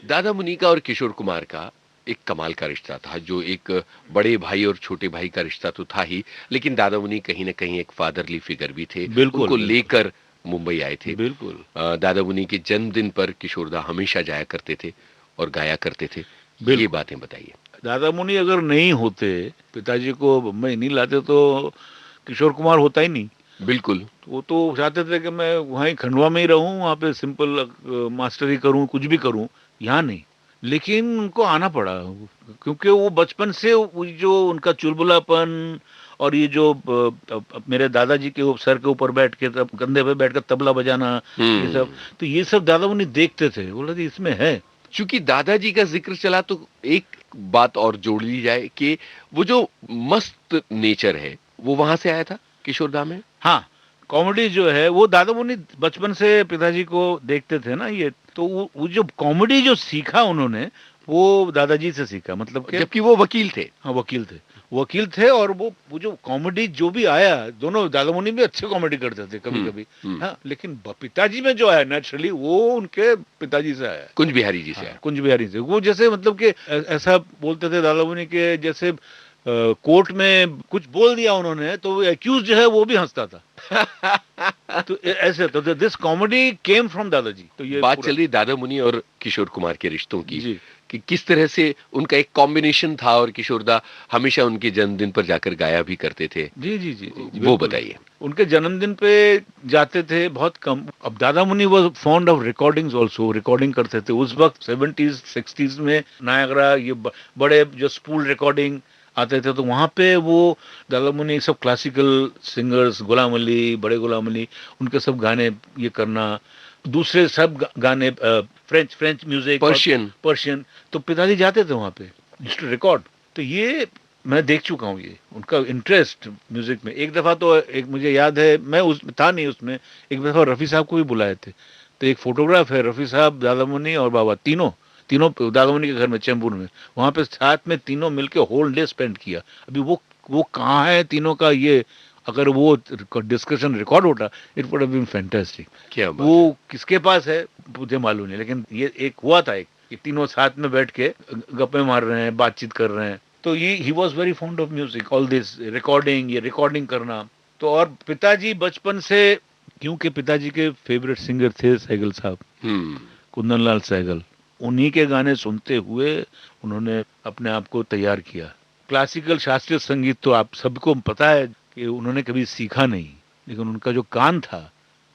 दादा मुनि का और किशोर कुमार का एक कमाल का रिश्ता था, जो एक बड़े भाई और छोटे भाई का रिश्ता तो था ही, लेकिन दादा मुनि कहीं ना कहीं एक फादरली फिगर भी थे। उनको लेकर मुंबई आए थे।
बिल्कुल।
दादा मुनि के जन्मदिन पर किशोर दा हमेशा जाया करते थे और गाया करते थे। ये बातें बताइए।
दादा मुनि अगर नहीं होते, पिताजी को मुंबई नहीं लाते, तो किशोर कुमार होता ही नहीं।
बिल्कुल।
वो तो चाहते थे कि मैं वहीं खंडवा में ही रहूं, वहाँ पे सिंपल मास्टरी करूं, कुछ भी करूं, यहाँ नहीं। लेकिन उनको आना पड़ा, क्योंकि वो बचपन से जो उनका चुलबुलापन और ये जो मेरे दादाजी के सर के ऊपर बैठ के, कंधे पे बैठकर तबला बजाना, ये सब, तो ये सब दादा मुनि देखते थे, बोला इसमें है।
चूंकि दादाजी का जिक्र चला तो एक बात और जोड़ ली जाए कि वो जो मस्त नेचर है वो वहां से आया था किशोर दा में।
हाँ, कॉमेडी जो है वो दादा मुनि बचपन से पिताजी को देखते थे ना, ये तो वो जो कॉमेडी जो सीखा उन्होंने, वो दादाजी से सीखा, मतलब
जबकि वो वकील थे।
हाँ, वकील थे और वो जो कॉमेडी जो भी आया, दोनों दादा मुनि भी अच्छे कॉमेडी करते थे कभी कभी। हाँ, लेकिन पिताजी में जो आया नेचुरली, वो उनके पिताजी से आया,
कुंज बिहारी जी से।
हाँ, कुंज बिहारी से। वो जैसे मतलब कि ऐसा बोलते थे दादा मुनि के, जैसे कोर्ट में कुछ बोल दिया उन्होंने तो एक्यूज जो है वो भी हंसता था। तो ऐसे तो दिस कॉमेडी केम फ्रॉम दादाजी। तो ये
बात चल रही दादा मुनि और किशोर कुमार के रिश्तों की, कि किस तरह से उनका एक कॉम्बिनेशन था, और किशोर दा हमेशा उनके जन्मदिन पर जाकर गाया भी करते थे।
जी,
वो बताइए।
उनके जन्मदिन पे जाते थे बहुत कम। अब दादा मुनि was fond of recordings also, recording करते थे उस वक्त 70s 60s में। नायग्रा, ये बड़े जो स्पूल रिकॉर्डिंग आते थे, तो वहाँ पे वो दादा मुनि सब क्लासिकल सिंगर्स, गुलाम अली, बड़े गुलाम अली, उनके सब गाने ये करना, दूसरे सब गाने, फ्रेंच म्यूजिक, पर्शियन। तो पिताजी जाते थे वहाँ पे रिकॉर्ड। तो ये मैं देख चुका हूँ, ये उनका इंटरेस्ट म्यूजिक में। एक दफा तो एक मुझे याद है, मैं था नहीं उसमें, एक दफा रफ़ी साहब को भी बुलाए थे, तो एक फोटोग्राफ है, रफ़ी साहब, दादा मुनि और बाबा, तीनों दादा मुनि के घर में चैम्बूर में, वहाँ पे साथ में तीनों मिलके होल डे स्पेंड किया। अभी वो कहाँ है तीनों का, ये अगर वो डिस्कशन रिकॉर्ड होता, it would have been fantastic.
क्या बात
वो किसके पास है मुझे मालूम नहीं, लेकिन ये एक हुआ था, एक कि तीनों साथ में बैठ के गप्पे मार रहे हैं, बातचीत कर रहे हैं। तो ये he was very fond of music, all this recording, ये रिकॉर्डिंग करना। तो और पिताजी बचपन से, क्योंकि पिताजी के फेवरेट सिंगर थे सहगल साहब, कुंदन लाल सहगल, उन्हीं के गाने सुनते हुए उन्होंने अपने आप को तैयार किया। क्लासिकल शास्त्रीय संगीत तो आप सबको पता है कि उन्होंने कभी सीखा नहीं, लेकिन उनका जो कान था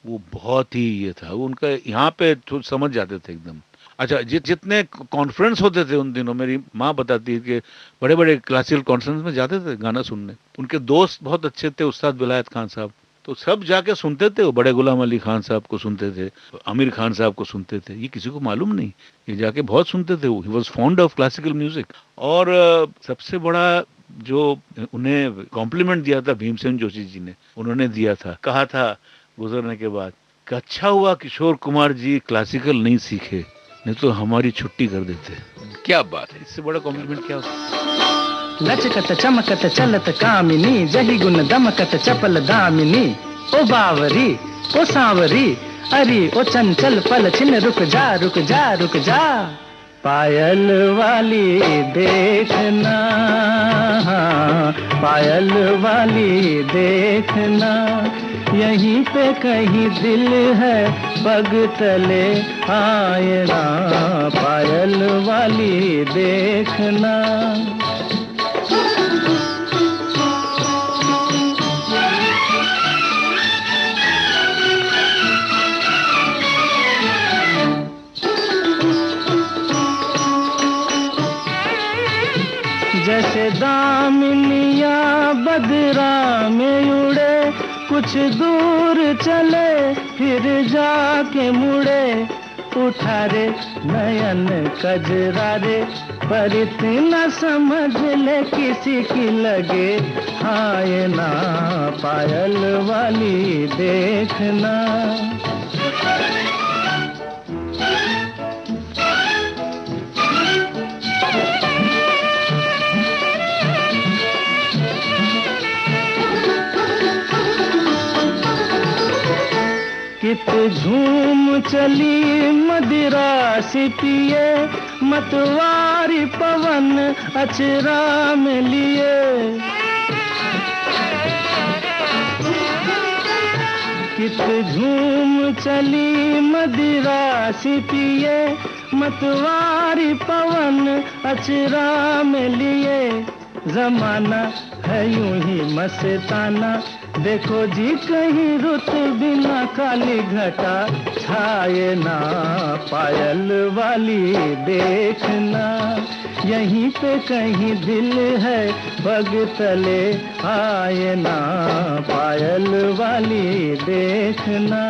वो बहुत ही ये था, वो उनका यहाँ पे तो समझ जाते थे एकदम। अच्छा, जितने कॉन्फ्रेंस होते थे उन दिनों, मेरी माँ बताती है कि बड़े बड़े क्लासिकल कॉन्फ्रेंस में जाते थे गाना सुनने। उनके दोस्त बहुत अच्छे थे, उस्ताद विलायत खान साहब, तो सब जाके सुनते थे। वो बड़े गुलाम अली खान साहब को सुनते थे, आमिर खान साहब को सुनते थे, ये किसी को मालूम नहीं, ये जाके बहुत सुनते थे। He was fond of classical music. और सबसे बड़ा जो उन्हें कॉम्प्लीमेंट दिया था भीमसेन जोशी जी ने, उन्होंने दिया था, कहा था गुजरने के बाद कि अच्छा हुआ किशोर कुमार जी क्लासिकल नहीं सीखे, नहीं तो हमारी छुट्टी कर देते।
क्या बात है,
इससे बड़ा कॉम्प्लीमेंट क्या होता।
लचकत चमकत चलत कामिनी, जही गुण दमकत चपल दामिनी, ओ बावरी ओ सांवरी, अरे ओ चंचल पल छिन रुक जा रुक जा रुक जा, पायल वाली देखना, पायल वाली देखना, यहीं पे कहीं दिल है पग तले आए ना, पायल वाली देखना। जैसे दामिनिया बदरा में उड़े, कुछ दूर चले फिर जाके मुड़े, उठा रे नयन कजरा रे, पर इतना समझ ले किसी की लगे हाय ना, पायल वाली देखना। कित झूम चली मदिरा सी पिए, मतवारी पवन अचरा में लिए, कित झूम चली मदिरा सी पिए, मतवारी पवन अचरा में लिए, जमाना है यूं ही मस्ताना, देखो जी कहीं रुत बिना काली घटा छाए ना, पायल वाली देखना, यहीं पे कहीं दिल है पग तले आए ना, पायल वाली देखना।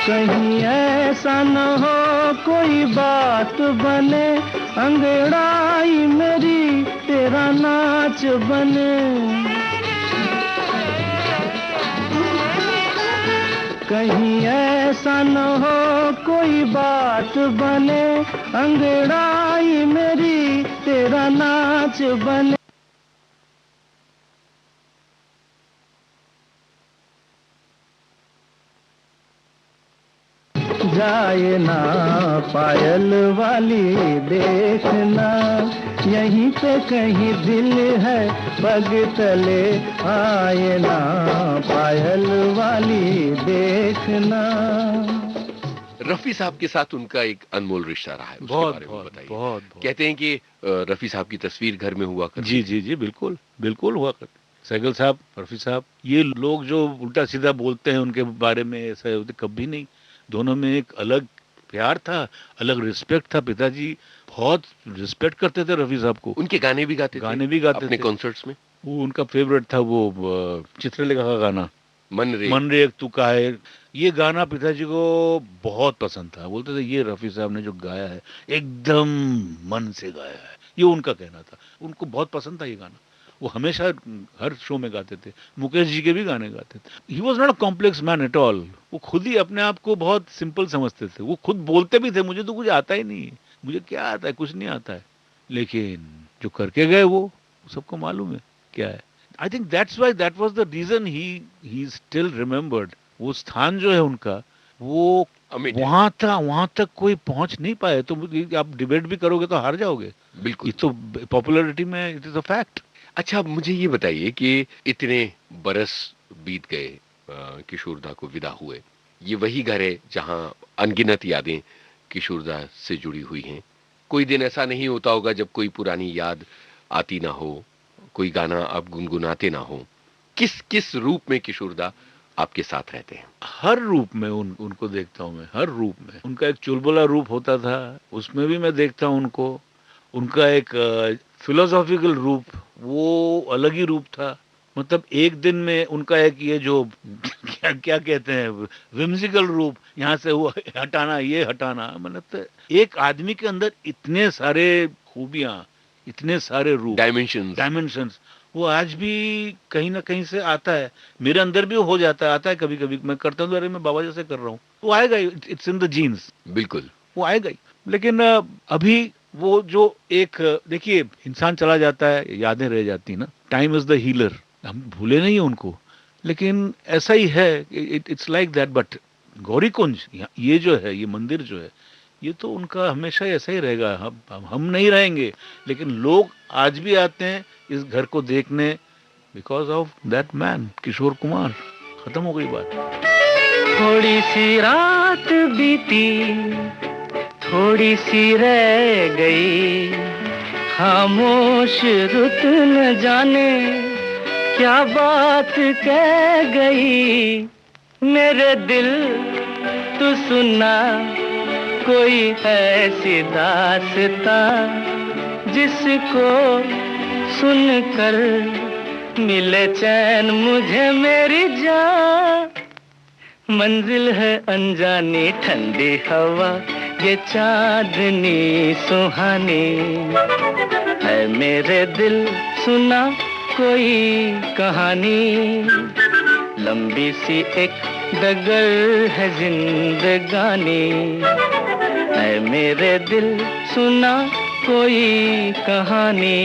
कहीं ऐसा न हो कोई बात बने, अंगड़ाई मेरी तेरा नाच बने, कहीं ऐसा न हो कोई बात बने, अंगड़ाई मेरी तेरा नाच बने। जाए ना, पायल वाली देखना, यहीं पे कहीं दिल है पग तले आए ना, पायल वाली देखना।
रफी साहब के साथ उनका एक अनमोल रिश्ता रहा है, उसके बारे में बताइए।
बहुत
कहते हैं कि रफी साहब की तस्वीर घर में हुआ करती।
जी जी जी, बिल्कुल बिल्कुल हुआ करती। सहगल साहब, रफी साहब, ये लोग जो उल्टा सीधा बोलते हैं उनके बारे में, ऐसा होते कभी नहीं। दोनों में एक अलग प्यार था, अलग रिस्पेक्ट था। पिताजी बहुत रिस्पेक्ट करते थे रफी साहब को।
उनके गाने भी गाते थे अपने कॉन्सर्ट्स में।
वो उनका फेवरेट था वो चित्रलेखा का गाना
मन रे
एक तू का है। ये गाना पिताजी को बहुत पसंद था। बोलते थे ये रफी साहब ने जो गाया है एकदम मन से गाया है, ये उनका कहना था। उनको बहुत पसंद था ये गाना। वो हमेशा हर शो में गाते थे, मुकेश जी के भी गाने गाते थे। He was not a complex man at all. वो खुद ही अपने आप को बहुत सिंपल समझते थे। वो खुद बोलते भी थे, मुझे तो कुछ आता ही नहीं है, मुझे क्या आता है, कुछ नहीं आता है। लेकिन जो करके गए वो सबको मालूम है क्या है। I think that's why that was the reason he still remembered. वो स्थान जो है उनका, वो वहां तक कोई पहुंच नहीं पाए। तो आप डिबेट भी करोगे तो हार जाओगे।
बिल्कुल,
ये तो पॉपुलैरिटी में इट इज अ फैक्ट।
अच्छा, मुझे ये बताइए कि इतने बरस बीत गए, किशोरदा को विदा हुए, ये वही घर है जहां अनगिनत यादें किशोरदा से जुड़ी हुई हैं। कोई दिन ऐसा नहीं होता होगा जब कोई पुरानी याद आती ना हो, कोई गाना आप गुनगुनाते ना हो। किस किस रूप में किशोरदा आपके साथ रहते हैं?
हर रूप में उनको देखता हूँ मैं, हर रूप में। उनका एक चुलबुला रूप होता था, उसमें भी मैं देखता हूँ उनको। उनका एक फिलोसॉफिकल रूप, वो अलग ही रूप था। मतलब एक दिन में उनका एक ये जो क्या क्या कहते हैं, विम्सिकल रूप, यहाँ से वो हटाना, ये हटाना, मतलब एक आदमी के अंदर इतने सारे खूबियां, इतने सारे रूप, डायमेंशंस, वो आज भी कहीं ना कहीं से आता है। मेरे अंदर भी हो जाता है, आता है कभी कभी। मैं करता हूँ, अरे मैं बाबा जैसे कर रहा हूँ, वो आएगा, इट्स इन द जीन्स,
बिल्कुल
वो आएगा ही। लेकिन अभी वो जो एक, देखिए, इंसान चला जाता है, यादें रह जाती ना। Time is the healer. हम भूले नहीं है उनको, लेकिन ऐसा ही है, it's like that. But Gauri Kunj, ये जो है, ये मंदिर जो है, ये तो उनका हमेशा ऐसा ही रहेगा। हम नहीं रहेंगे, लेकिन लोग आज भी आते हैं इस घर को देखने, because of that man Kishore Kumar. खत्म हो गई बात।
थोड़ी सी रात बीती, थोड़ी सी रह गई, खामोश रुत न जाने क्या बात कह गई। मेरे दिल तू सुना कोई ऐसी दास्तां, जिसको सुनकर मिले चैन मुझे मेरी जान। मंजिल है अनजानी ठंडी हवा, ये चांदनी सुहानी है। मेरे दिल सुना कोई कहानी, लंबी सी एक डगर है जिंदगानी है। मेरे दिल सुना कोई कहानी।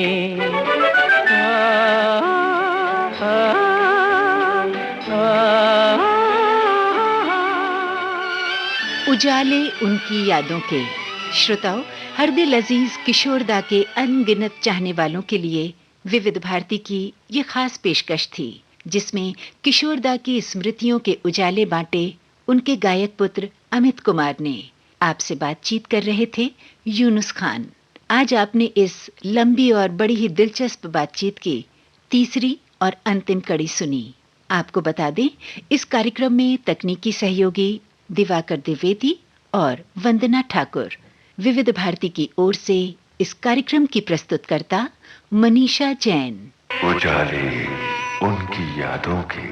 उजाले उनकी यादों के। श्रोताओ, हर दिल अजीज किशोरदा के अनगिनत चाहने वालों के लिए विविध भारती की ये खास पेशकश थी, जिसमें किशोरदा की स्मृतियों के उजाले बांटे उनके गायक पुत्र अमित कुमार ने। आपसे बातचीत कर रहे थे यूनुस खान। आज आपने इस लंबी और बड़ी ही दिलचस्प बातचीत की तीसरी और अंतिम कड़ी सुनी। आपको बता दें, इस कार्यक्रम में तकनीकी सहयोगी दिवाकर द्विवेदी और वंदना ठाकुर। विविध भारती की ओर से इस कार्यक्रम की प्रस्तुतकर्ता मनीषा जैन।
उजाले उनकी यादों के।